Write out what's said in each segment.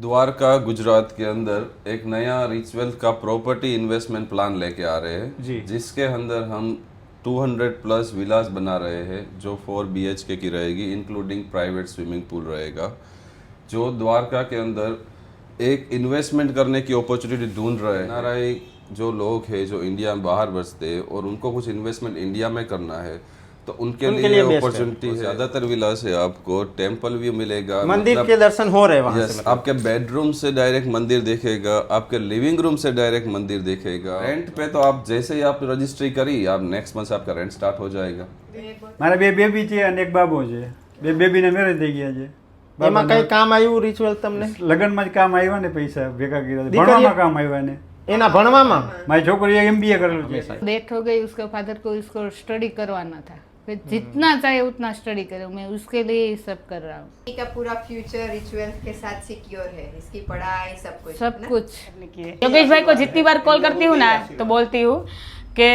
द्वारका गुजरात के अंदर एक नया रिच वेल्थ का प्रॉपर्टी इन्वेस्टमेंट प्लान लेके आ रहे हैं जी। जिसके अंदर हम 200 प्लस विलास बना रहे हैं जो 4 BHK की रहेगी, इंक्लूडिंग प्राइवेट स्विमिंग पूल रहेगा। जो द्वारका के अंदर एक इन्वेस्टमेंट करने की अपॉर्चुनिटी ढूंढ रहे हैं, NRI जो लोग हैं जो इंडिया में बाहर बसते हैं और उनको कुछ इन्वेस्टमेंट इंडिया में करना है तो उनके लिए अपॉर्चुनिटी है। ज़्यादातर विलास है, आपको टेम्पल व्यू मिलेगा, मंदिर मतलब के दर्शन हो रहे हैं वहाँ यस, से। आपके बेडरूम से डायरेक्ट मंदिर देखेगा, आपके लिविंग रूम से डायरेक्ट मंदिर देखेगा। रेंट पे तो आप जैसे ही आप रजिस्ट्री करी, आप नेक्स्ट मंथ आपका रेंट स्टार्ट हो जाएगा। મારા બે બેબી છે અને એક બાબો છે. બે બેબીને મેરેજ થઈ ગયા છે. એમાં કઈ કામ આવ્યું રિચ્યુઅલ તમને? લગ્નમાં જ કામ આવ્યા ને, પૈસા ભેગા કર્યા, ભણવામાં કામ આવ્યા ને. એના ભણવામાં મારી છોકરીએ MBA કરેલું છે. डेथ हो गई, उसके फादर को इसको स्टडी करवाना था, फिर जितना चाहे उतना स्टडी करो, मैं उसके लिए ये सब कर रहा हूँ। का पूरा फ्यूचर रिचुअल के साथ सिक्योर है, इसकी पढ़ाई सब कुछ सब ना? कुछ योगेश भाई को जितनी बार कॉल करती हूँ ना तो बोलती हूँ कि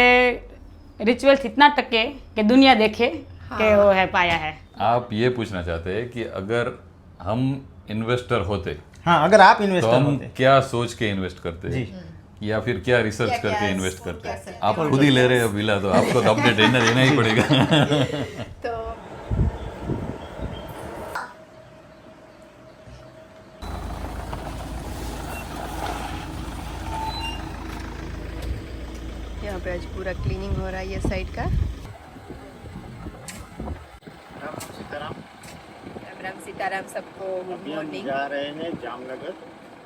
रिचुअल्स इतना टके कि दुनिया देखे कि वो है पाया है। आप ये पूछना चाहते हैं कि अगर हम इन्वेस्टर होते हाँ, अगर आप तो इन्वेस्टर हम होते क्या सोच के इन्वेस्ट करते जी। या फिर क्या रिसर्च क्या- करके क्या इन्वेस्ट क्या करते हैं? सकते आप खुद ही ले रहे हो विला, तो आपको तो अपडेट देना ही पड़ेगा। तो यहाँ पे आज पूरा क्लीनिंग हो रहा है ये साइड का। राम राम सीताराम सबको, गुड मॉर्निंग। जा रहे हैं जामनगर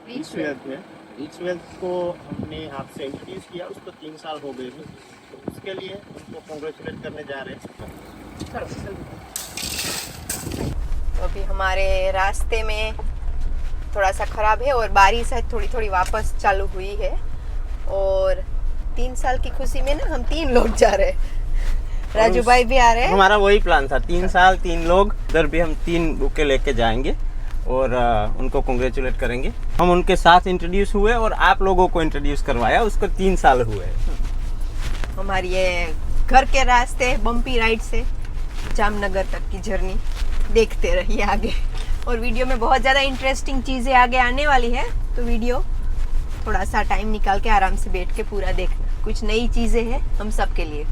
Rich वेल्थ में। रिच वेल्थ को हमने आपसे इंट्रोड्यूस किया, उसको 3 साल हो गए हैं, तो उसके लिए उनको कॉन्ग्रेचुलेट करने जा रहे हैं। तो अभी हमारे रास्ते में थोड़ा सा खराब है और बारिश है, थोड़ी थोड़ी वापस चालू हुई है। और 3 साल की खुशी में ना हम 3 लोग जा रहे हैं, राजू भाई भी आ रहे हैं। हमारा वही प्लान था, 3 साल 3 लोग, उधर भी हम 3 बुके लेके जाएंगे और उनको कॉन्ग्रेचुलेट करेंगे। हम उनके साथ इंट्रोड्यूस हुए और आप लोगों को इंट्रोड्यूस करवाया, उसको 3 साल हुए। हमारी ये घर के रास्ते बम्पी राइड से जामनगर तक की जर्नी देखते रहिए आगे। और वीडियो में बहुत ज़्यादा इंटरेस्टिंग चीज़ें आगे आने वाली है, तो वीडियो थोड़ा सा टाइम निकाल के आराम से बैठ के पूरा देखना। कुछ नई चीज़ें हैं हम सब के लिए,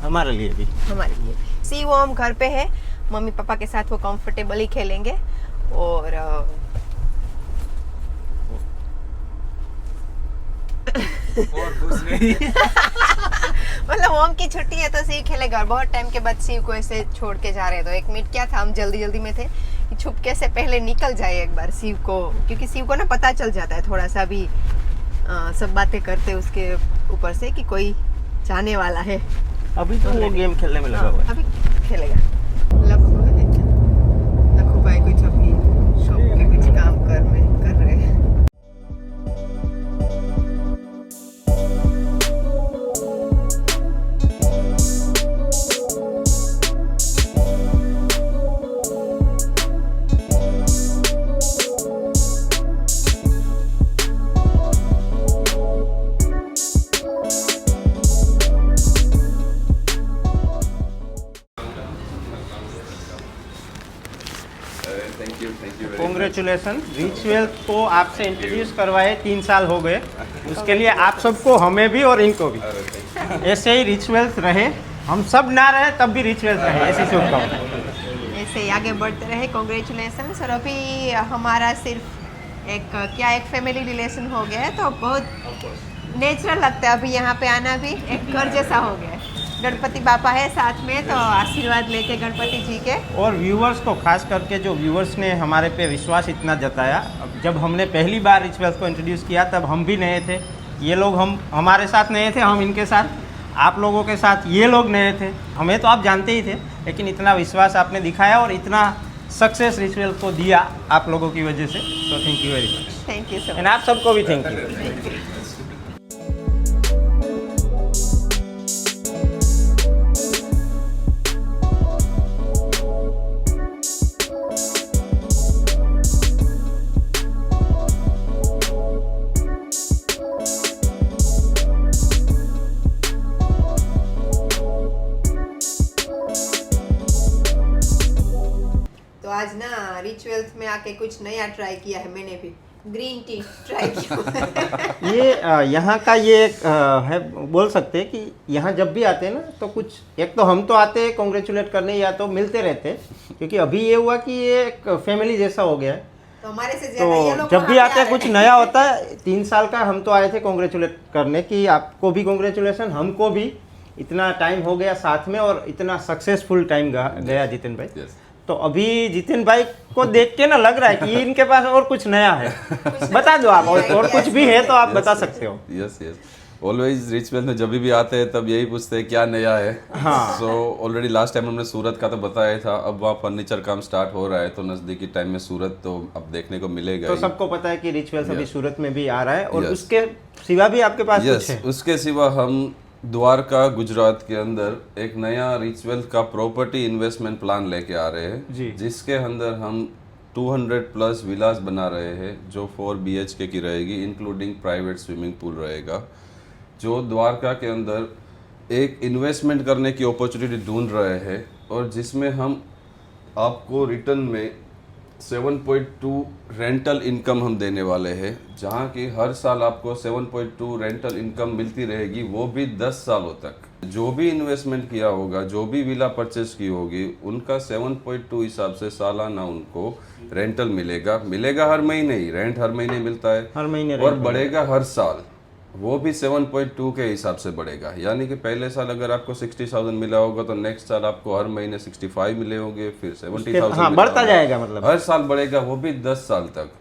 हमारे लिए भी। हमारे लिए भी। सी वो हम घर पे है, मम्मी पापा के साथ वो कंफर्टेबल ही खेलेंगे। और मतलब होम की छुट्टी है तो सीव खेलेगा। और बहुत टाइम के बाद सीव को ऐसे छोड़ के जा रहे हैं, तो एक मिनट क्या था, हम जल्दी जल्दी में थे कि छुपके से पहले निकल जाए एक बार सीव को, क्योंकि सीव को ना पता चल जाता है थोड़ा सा भी सब बातें करते उसके ऊपर से कि कोई जाने वाला है। अभी तो वो गेम खेलने में लगा हुआ है। अभी खेलेगा। लखू है क्या? लखू भाई कुछ अपनी शॉप के कुछ काम कर रहे हैं। Thank you very congratulation. Rich wealth को आपसे इंट्रोड्यूस करवाए 3 साल हो गए, उसके लिए आप सबको, हमें भी और इनको भी, ऐसे ही रिच वेल्थ रहे, हम सब ना रहे तब भी रिच वेल्थ रहे, ऐसी शुभकामनाएं। ऐसे ही आगे बढ़ते रहे। Congratulation sir. अभी हमारा सिर्फ एक फैमिली रिलेशन हो गया है, तो बहुत नेचुरल लगता है अभी यहाँ पे आना, भी एक घर जैसा हो गया है। गणपति बापा है साथ में, तो आशीर्वाद लेके गणपति जी के। और व्यूवर्स को, खास करके जो व्यूवर्स ने हमारे पे विश्वास इतना जताया, जब हमने पहली बार रिच वेल्थ को इंट्रोड्यूस किया तब हम भी नए थे, ये लोग हमारे साथ नए थे, हम इनके साथ, आप लोगों के साथ ये लोग नए थे। हमें तो आप जानते ही थे, लेकिन इतना विश्वास आपने दिखाया और इतना सक्सेस रिच वेल्थ को दिया आप लोगों की वजह से, तो thank you very much. Thank you sir. And आप सबको भी थैंक यू। तो आज ना रिच वेल्थ में आके आके कुछ नया ट्राई किया है, मैंने भी ग्रीन टी ट्राई किया। ये यहाँ का ये एक है, बोल सकते हैं कि यहाँ जब भी आते हैं ना तो कुछ, एक तो हम तो आते हैं कॉन्ग्रेचुलेट करने या तो मिलते रहते हैं, क्योंकि अभी ये हुआ कि ये एक फैमिली जैसा हो गया है। तो हमारे से ज्यादा ये तो लोग जब भी वहाँ पे आते हैं आ कुछ रहे नया होता है। 3 साल का हम तो आए थे कॉन्ग्रेचुलेट करने की, आपको भी कॉन्ग्रेचुलेसन, हमको भी। इतना टाइम हो गया साथ में और इतना सक्सेसफुल टाइम गया जितिन भाई। Yes. तो अभी जितिन भाई को देख के ना लग रहा है कि इनके पास और कुछ नया है। बता दो आप, और कुछ भी है तो आप बता सकते हो। Yes yes, always rich wealth में जब भी आते हैं तब यही पूछते हैं क्या नया है। हाँ। सो ऑलरेडी लास्ट टाइम हमने सूरत का तो बताया था, अब वहाँ फर्नीचर काम स्टार्ट हो रहा है तो नज़दीकी टाइम में सूरत तो अब देखने को मिलेगा तो ही। सबको पता है कि रिच वेल्थ अभी सूरत में भी आ रहा है, और Yes. उसके सिवा भी आपके पास कुछ यस, है। उसके सिवा हम द्वारका गुजरात के अंदर एक नया रिच वेल्थ का प्रॉपर्टी इन्वेस्टमेंट प्लान लेके आ रहे जी। हैं, जिसके अंदर हम 200 प्लस विलास बना रहे हैं जो 4 BHK की रहेगी, इंक्लूडिंग प्राइवेट स्विमिंग पूल रहेगा, जो द्वारका के अंदर एक इन्वेस्टमेंट करने की अपॉर्चुनिटी ढूंढ रहे हैं, और जिसमें हम आपको रिटर्न में 7.2 रेंटल इनकम हम देने वाले हैं, जहाँ की हर साल आपको 7.2 रेंटल इनकम मिलती रहेगी, वो भी 10 सालों तक। जो भी इन्वेस्टमेंट किया होगा, जो भी विला परचेज की होगी, उनका 7.2 हिसाब से सालाना उनको रेंटल मिलेगा हर महीने ही, रेंट हर महीने मिलता है, हर महीने और बढ़ेगा हर साल, वो भी 7.2 के हिसाब से बढ़ेगा। यानी कि पहले साल अगर आपको 60,000 मिला होगा तो नेक्स्ट साल आपको हर महीने 65 मिले होंगे, फिर 70,000 हाँ, मिला बढ़ता होगा। जाएगा, मतलब हर साल बढ़ेगा, वो भी 10 साल तक।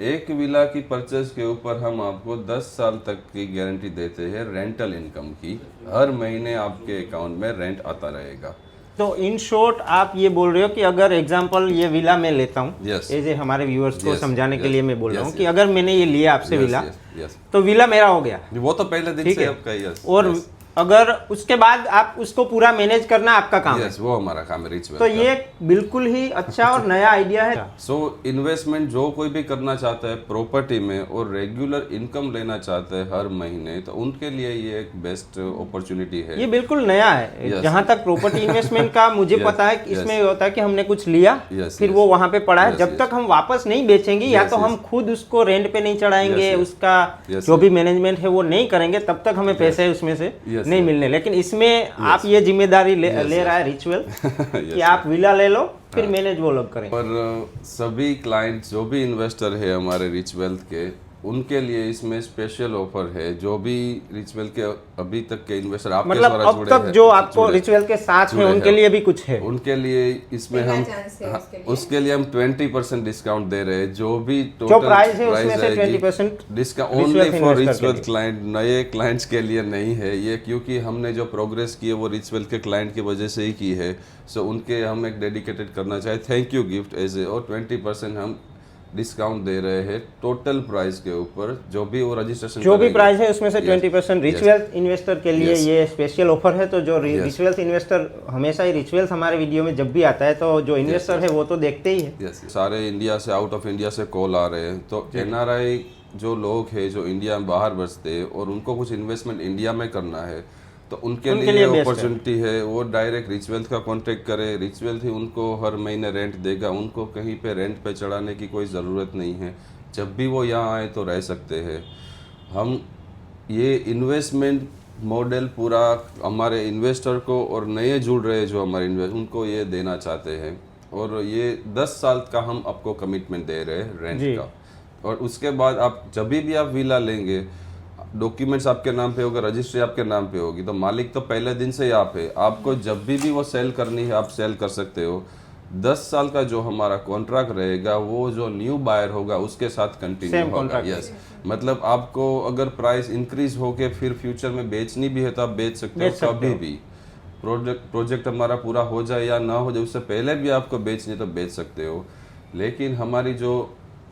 एक विला की परचेज के ऊपर हम आपको 10 साल तक की गारंटी देते हैं रेंटल इनकम की, हर महीने आपके अकाउंट में रेंट आता रहेगा। तो इन शॉर्ट आप ये बोल रहे हो कि अगर एग्जांपल ये विला मैं लेता हूँ, Yes. एज ए हमारे व्यूअर्स को Yes, समझाने के yes, लिए मैं बोल रहा हूँ yes, कि yes. अगर मैंने ये लिया आपसे Yes, विला, yes, yes. तो विला मेरा हो गया, वो तो पहले दिन ठीक से है। आपका यस, और अगर उसके बाद आप उसको पूरा मैनेज करना आपका काम है, यस, वो हमारा काम है रिच तो ये बिल्कुल ही अच्छा और नया आइडिया है। सो इन्वेस्टमेंट जो कोई भी करना चाहता है प्रॉपर्टी में और रेगुलर इनकम लेना चाहता है हर महीने, तो उनके लिए ये एक बेस्ट अपॉर्चुनिटी है। ये बिल्कुल नया है। Yes. जहाँ तक प्रॉपर्टी इन्वेस्टमेंट का मुझे Yes, पता है कि इसमें yes. ये होता है कि हमने कुछ लिया, Yes, फिर yes. वो वहाँ पे पड़ा है, Yes, जब yes. तक हम वापस नहीं बेचेंगे या Yes, तो हम yes. खुद उसको रेंट पे नहीं चढ़ाएंगे, Yes, yes. उसका Yes, जो yes. भी मैनेजमेंट है वो नहीं करेंगे, तब तक हमें पैसे उसमें से Yes, नहीं yes. मिलने। लेकिन इसमें आप ये जिम्मेदारी ले रहा है रिचुअल कि आप विला ले लो, फिर मैनेज वो लोग करें। और सभी क्लाइंट जो भी इन्वेस्टर है हमारे रिच वेल्थ के, उनके लिए इसमें स्पेशल ऑफर है। जो भी रिच वेल्थ के अभी तक के इन्वेस्टर आपके मतलब द्वारा अब जुड़े तक हैं, जो आपको जुड़े- रिचुअल के साथ में जुड़े उनके हैं, लिए भी कुछ है। उनके लिए इसमें पहला हम chance है उसके लिए। उसके लिए हम 20% डिस्काउंट दे रहे हैं। जो भी जो टोटल प्राइस है उसमें से 20% discount Rich only Wealth for investor rich के वेल्थ लिए। क्लाइंट, नए क्लाइंट्स के लिए नहीं है ये, क्योंकि हमने जो प्रोग्रेस की है वो रिच वेल्थ के क्लाइंट की वजह से ही की है। सो उनके हम एक डेडिकेटेड करना चाहे thank you gift as a, और 20% हम डिस्काउंट दे रहे हैं टोटल प्राइस के ऊपर। जो भी वो रजिस्ट्रेशन जो भी प्राइस है उसमें से 20% Yes. रिचुअल्स इन्वेस्टर के लिए Yes. ये स्पेशल ऑफर है। तो जो Yes. रिचुअल्स इन्वेस्टर, हमेशा ही रिचुअल्स हमारे वीडियो में जब भी आता है तो जो इन्वेस्टर है वो तो देखते ही है। यस, सारे इंडिया से, आउट ऑफ इंडिया से कॉल आ रहे हैं। तो NRI जो लोग हैं जो इंडिया में बाहर बसते हैं और उनको कुछ इन्वेस्टमेंट इंडिया में करना है, तो उनके उनके लिए लिए best अपॉर्चुनिटी है। वो डायरेक्ट रिच वेल्थ का कांटेक्ट करे, रिच वेल्थ ही उनको हर महीने रेंट देगा, उनको कहीं पे रेंट पे चढ़ाने की कोई ज़रूरत नहीं है। जब भी वो यहाँ आए तो रह सकते हैं। हम ये इन्वेस्टमेंट मॉडल पूरा हमारे इन्वेस्टर को और नए जुड़ रहे जो हमारे इन्वेस्टर, उनको ये देना चाहते हैं। और ये 10 साल का हम आपको कमिटमेंट दे रहे हैं रेंट जी। का। और उसके बाद आप जब भी आप विला लेंगे, डॉक्यूमेंट्स आपके नाम पे होगा, रजिस्ट्री आपके नाम पे होगी, तो मालिक तो पहले दिन से ही आप है। आपको जब भी वो सेल करनी है आप सेल कर सकते हो। 10 साल का जो हमारा कॉन्ट्रैक्ट रहेगा वो जो न्यू बायर होगा उसके साथ कंटिन्यू Same होगा। contract। यस, मतलब आपको अगर प्राइस इंक्रीज होके फिर फ्यूचर में बेचनी भी है तो आप बेच सकते हो कभी भी। प्रोजेक्ट हमारा पूरा हो जाए या ना हो जाए, उससे पहले भी आपको बेचनी है तो बेच सकते हो। लेकिन हमारी जो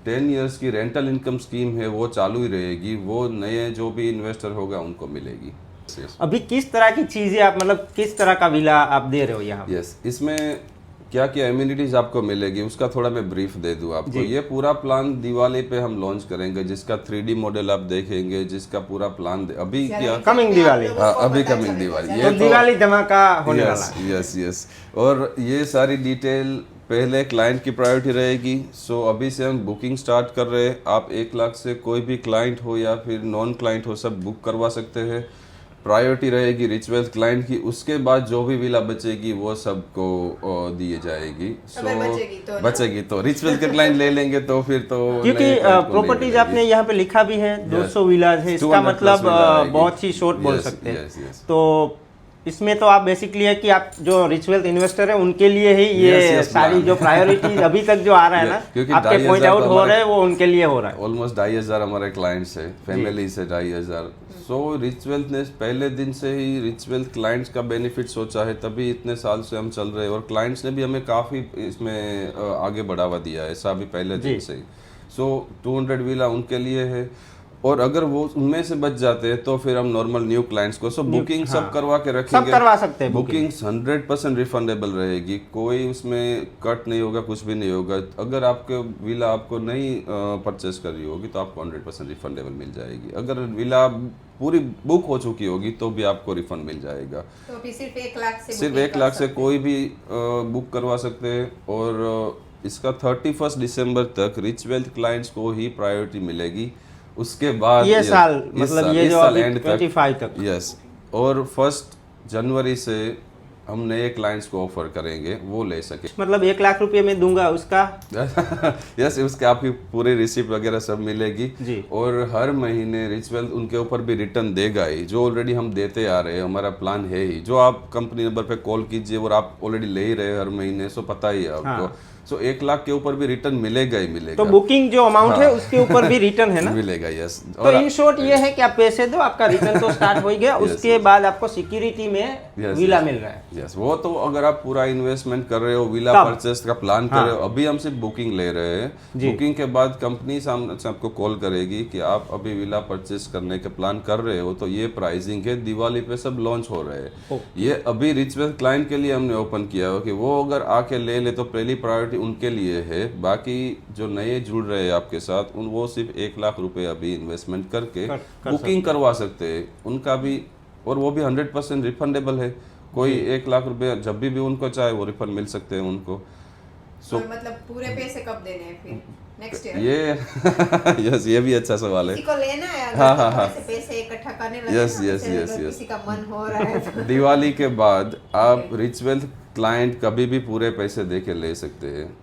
10 इयर्स की रेंटल इनकम स्कीम है वो चालू ही रहेगी, वो नए जो भी इन्वेस्टर होगा उनको मिलेगी। अभी किस तरह की चीजें आप, मतलब किस तरह का विला आप दे रहे हो यहाँ पे? यस, इसमें क्या क्या एम्यूनिटीज आपको मिलेगी उसका थोड़ा मैं ब्रीफ दे दूं आपको। ये पूरा प्लान दिवाली पे हम लॉन्च करेंगे, जिसका 3D मॉडल आप देखेंगे, जिसका पूरा प्लान अभी क्या कमिंग दिवाली। हाँ, अभी कमिंग दिवाली। तो दिवाली धमाका होने वाला यस यस यस। और ये सारी डिटेल पहले क्लाइंट की प्रायोरिटी रहेगी। सो अभी से हम बुकिंग स्टार्ट कर रहे हैं। आप 1 लाख से कोई भी क्लाइंट हो या फिर नॉन क्लाइंट हो, सब बुक करवा सकते हैं। प्रायोरिटी रहेगी रिच वेल्थ क्लाइंट की। उसके बाद जो भी विला बचेगी वो सबको दी जाएगी। अगर बचेगी तो रिच वेल्थ के क्लाइंट ले लेंगे, तो फिर तो क्योंकि नए client को प्रॉपर्टीज नहीं आपने यहाँ पे लिखा भी है 200 विलाज है, इसका 200 मतलब plus villa आएगी। बहुत ही शॉर्ट बोल Yes, सकते हैं। yes, yes। तो इसमें तो आप बेसिकली है कि आप जो रिच वेल्थ इन्वेस्टर है उनके लिए ही ये Yes, yes, सारी plan जो प्रायोरिटी अभी तक जो आ रहा है ना, क्योंकि आपके 2,500 पॉइंट आउट तो हो हमारे- रहे हैं वो उनके लिए हो रहा है। ऑलमोस्ट 2,500 हमारे क्लाइंट्स है, फैमिली से 2,500। सो रिच वेल्थ ने पहले दिन से ही रिच वेल्थ क्लाइंट्स का बेनिफिट सोचा है, तभी इतने साल से हम चल रहे हैं। और क्लाइंट्स ने भी हमें काफ़ी इसमें आगे बढ़ावा दिया है, ऐसा भी पहले दिन से ही। सो 200 विला उनके लिए है, और अगर वो उनमें से बच जाते हैं तो फिर हम नॉर्मल न्यू क्लाइंट्स को बुकिंग सब करवा के रखेंगे। सब करवा सकते हैं बुकिंग 100% रिफंडेबल रहेगी, कोई उसमें कट नहीं होगा, कुछ भी नहीं होगा। अगर आपके विला आपको नहीं परचेस करनी होगी तो आपको 100% रिफंडेबल मिल जाएगी। अगर विला पूरी बुक हो चुकी होगी तो भी आपको रिफंड मिल जाएगा। तो अभी सिर्फ 1 लाख से सिर्फ 1 लाख से कोई भी बुक करवा सकते हैं। और इसका 31 दिसंबर तक रिच वेल्थ क्लाइंट्स को ही प्रायोरिटी मिलेगी। उसके बाद ये साल मतलब ये जो अभी एंड 25 तक। यस, और 1 जनवरी से हम नए क्लाइंट्स को ऑफर करेंगे, वो ले सके। मतलब 1 लाख रुपए में दूंगा उसका। यस, उसके आपकी पूरी रिसिप्ट वगैरह सब मिलेगी जी। और हर महीने रिच वेल्थ उनके ऊपर भी रिटर्न देगा ही, जो ऑलरेडी हम देते आ रहे हैं। हमारा प्लान है ही, जो आप कंपनी नंबर पे कॉल कीजिए और आप ऑलरेडी ले ही रहे हैं हर महीने, सो पता ही है आपको। सो 1 लाख के ऊपर भी रिटर्न मिलेगा ही मिलेगा। तो बुकिंग जो अमाउंट है उसके ऊपर भी रिटर्न है ना? मिलेगा, यस। तो इन शॉर्ट ये है कि आप पैसे दो, आपका रिटर्न तो स्टार्ट हो ही गया। उसके बाद आपको सिक्योरिटी में विला मिल रहा है। यस, वो तो अगर आप पूरा इन्वेस्टमेंट कर रहे हो, विला परचेस का प्लान कर रहे हो, अभी हम सिर्फ बुकिंग ले रहे हैं। बुकिंग के बाद कंपनी सामने से आपको कॉल करेगी कि आप अभी विला परचेस करने का प्लान कर रहे हो, तो ये प्राइसिंग है, दिवाली पे सब लॉन्च हो रहे हैं। ये अभी रिच वेल्थ क्लाइंट के लिए हमने ओपन किया हो कि वो अगर आके ले ले तो पहली प्रायोरिटी उनके लिए है। बाकी जो नए जुड़ रहे हैं आपके साथ, उन वो सिर्फ 1 लाख रुपए अभी इन्वेस्टमेंट करके बुकिंग करवा सकते हैं, उनका भी। और वो भी 100% रिफंडेबल है। कोई 1 लाख रुपए जब भी उनको चाहे वो रिफंड मिल सकते हैं उनको। और मतलब पूरे पैसे कब देने हैं फिर नेक्स्ट ईयर? ये यस, ये भी अच्छा सवाल है। किसी को लेना है, अगर हाँ। ऐसे पैसे इकट्ठा करने लगे यस, ना, यस, जैसे यस, अगर यस। किसी का मन हो रहा है तो दिवाली के बाद आप रिच वेल्थ क्लाइंट कभी भी पूरे पैसे दे के ले सकते हैं।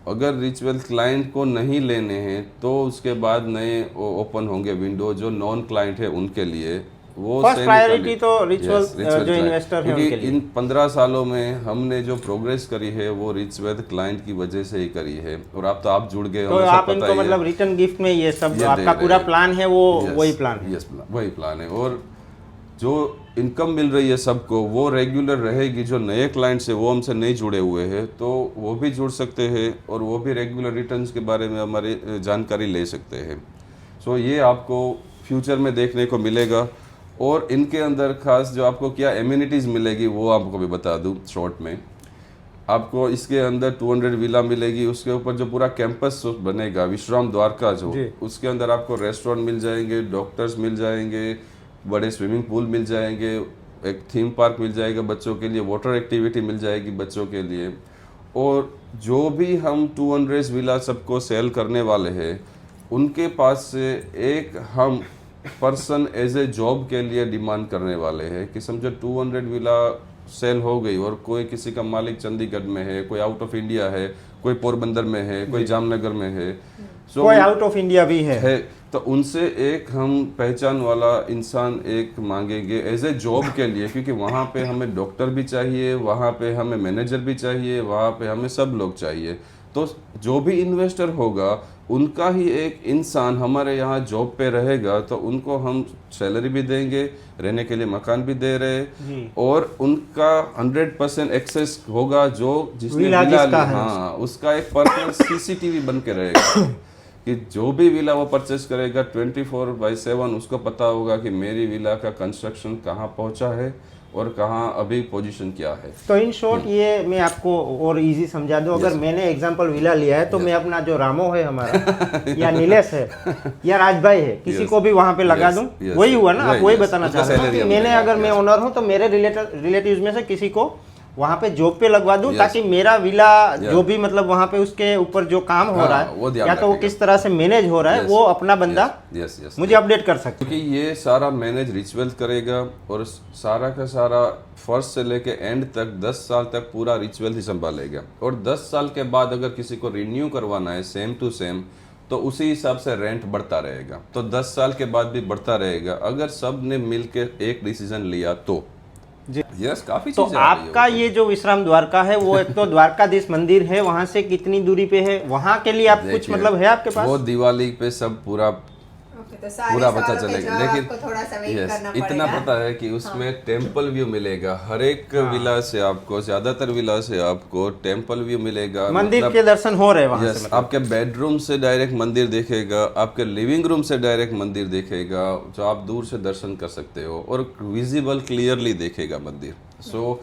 अगर रिच वेल्थ क्लाइंट को नहीं लेने हैं तो उसके बाद नए ओपन होंगे विंडो जो नॉन क्लाइंट है उनके लिए। वो फर्स्ट same प्रायोरिटी कर- तो rich Yes, wealth rich wealth जो client। इन्वेस्टर है क्योंकि उनके लिए। इन 15 सालों में हमने जो प्रोग्रेस करी है वो रिच वेल्थ क्लाइंट की वजह से ही करी है। और आप जुड़ गए, तो हमें सब आप पता इनको ही है। मतलब रिटर्न गिफ्ट में ये सब ये जो दे आपका रहे पूरा हैं। प्लान है वो Yes, वही प्लान है। यस, वही प्लान है। और जो इनकम मिल रही है सबको वो रेगुलर रहेगी। जो नए क्लाइंट्स है वो हमसे नहीं जुड़े हुए हैं तो वो भी जुड़ सकते हैं और वो भी रेगुलर रिटर्न्स के बारे में हमारी जानकारी ले सकते हैं। सो ये आपको फ्यूचर में देखने को मिलेगा। और इनके अंदर खास जो आपको क्या एम्यूनिटीज़ मिलेगी वो आपको भी बता दूँ शॉर्ट में। आपको इसके अंदर 200 विला मिलेगी, उसके ऊपर जो पूरा कैंपस बनेगा विश्राम द्वारका जो, उसके अंदर आपको रेस्टोरेंट मिल जाएंगे, डॉक्टर्स मिल जाएंगे, बड़े स्विमिंग पूल मिल जाएंगे, एक थीम पार्क मिल जाएगा बच्चों के लिए, वाटर एक्टिविटी मिल जाएगी बच्चों के लिए। और जो भी हम 200 विला सबको सेल करने वाले हैं उनके पास से एक हम पर्सन एज ए जॉब के लिए डिमांड करने वाले हैं कि समझो 200 विला सेल हो गई और कोई किसी का मालिक चंडीगढ़ में है, कोई आउट ऑफ इंडिया है, कोई पोरबंदर में है, कोई जामनगर में है, कोई आउट ऑफ इंडिया भी है तो उनसे एक हम पहचान वाला इंसान एक मांगेंगे एज ए जॉब के लिए। क्योंकि वहाँ पे हमें डॉक्टर भी चाहिए, वहाँ पे हमें मैनेजर भी चाहिए, वहाँ पे हमें सब लोग चाहिए। तो जो भी इन्वेस्टर होगा उनका ही एक इंसान हमारे यहाँ जॉब पे रहेगा तो उनको हम सैलरी भी देंगे, रहने के लिए मकान भी दे रहे और उनका 100% एक्सेस होगा। जो जिसने विला लिया, हाँ, उसका एक पर्सनल सीसीटीवी बन के रहेगा कि जो भी विला वो परचेस करेगा 24/7 उसको पता होगा कि मेरी विला का कंस्ट्रक्शन कहाँ पहुँचा है और कहाँ अभी पोजीशन क्या है। तो इन शॉर्ट ये मैं आपको और इजी समझा दूं। अगर मैंने एग्जांपल विला लिया है तो मैं अपना जो रामो है हमारा या नीलेश है या राजभाई है किसी को भी वहां पे लगा दूं, वही हुआ ना? आप वही बताना चाह रहे हैं। मैंने अगर मैं ओनर हूं तो मेरे रिलेटिव्स में से किसी को वहाँ पे जॉब पे लगवा दूं Yes. ताकि मेरा विला Yeah. जो भी मतलब वहाँ पे उसके ऊपर जो काम हो हाँ, रहा वो है ध्यान या तो वो रखेगा। किस तरह से मैनेज हो रहा है Yes. वो अपना बंदा यस यस मुझे अपडेट कर सकते क्योंकि ये सारा मैनेज रिचुअल्स करेगा और सारा का सारा फर्स्ट से लेके एंड तक 10 साल तक पूरा रिचुअल ही संभालेगा। और 10 साल के बाद अगर किसी को रिन्यू करवाना है सेम टू सेम तो उसी हिसाब से रेंट बढ़ता रहेगा, तो 10 साल के बाद भी बढ़ता रहेगा अगर सब ने मिलकर एक डिसीजन लिया तो। जी। यस काफी तो चीजें आ रही है आपका वो तो। ये जो विश्राम द्वारका है वो एक तो द्वारकाधीश मंदिर है, वहां से कितनी दूरी पे है, वहां के लिए आप कुछ देखिए, मतलब है आपके पास? वो दिवाली पे सब पूरा ओके, तो सारे पूरा पता सवालों के चलेगा, जवाब लेकिन आपको थोड़ा सा वेट yes, करना इतना पड़ेगा। पता है कि उसमें टेम्पल व्यू मिलेगा। हर एक विला से आपको, ज्यादातर विला से आपको टेम्पल व्यू मिलेगा। मंदिर मतलब- के दर्शन हो रहे हैं वहां यस, से मतलब। आपके बेडरूम से डायरेक्ट मंदिर देखेगा, आपके लिविंग रूम से डायरेक्ट मंदिर देखेगा, जो आप दूर से दर्शन कर सकते हो और विजिबल क्लियरली देखेगा मंदिर। सो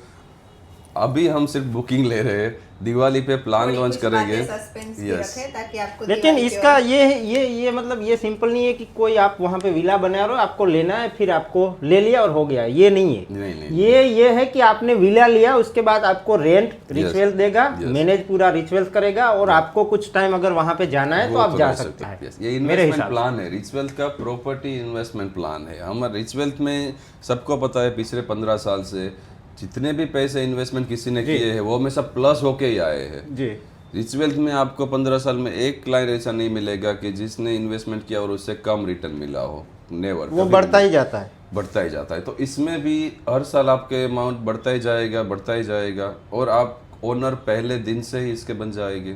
अभी हम सिर्फ बुकिंग ले रहे हैं, दिवाली पे प्लान थोड़ी लॉन्च कुछ करेंगे। बातें सस्पेंस भी यस रखें ताकि आपको लेकिन दिवाली की इसका और- ये मतलब ये सिंपल नहीं है कि कोई आप वहाँ पे विला बना रहे हो, आपको लेना है फिर आपको ले लिया और हो गया, ये नहीं है। नहीं। ये है कि आपने विला लिया उसके बाद आपको रेंट रिचुअल देगा, Yes. मैनेज पूरा रिचुअल करेगा और आपको कुछ टाइम अगर वहाँ पे जाना है तो वो आप जा रह सकते हैं। हैं। Yes, ये मेरे इन्वेस्टमेंट हिसाब से। प्लान है, रिचुअल्स का प्रॉपर्टी इन्वेस्टमेंट प्लान है। हमारे रिचुअल्स में सबको पता है पिछले 15 साल से जितने भी पैसे इन्वेस्टमेंट किसी ने किए हैं वो में सब प्लस होके ही आए हैं। जी। रिचुअल्स में आपको 15 साल में एक क्लाइंट ऐसा नहीं मिलेगा कि जिसने इन्वेस्टमेंट किया और उससे कम रिटर्न मिला हो, नेवर। वो बढ़ता ही जाता है। बढ़ता ही जाता है। तो इसमें भी हर साल आपके अमाउंट बढ़ता ही जाएगा और आप ओनर पहले दिन से ही इसके बन जाएंगे।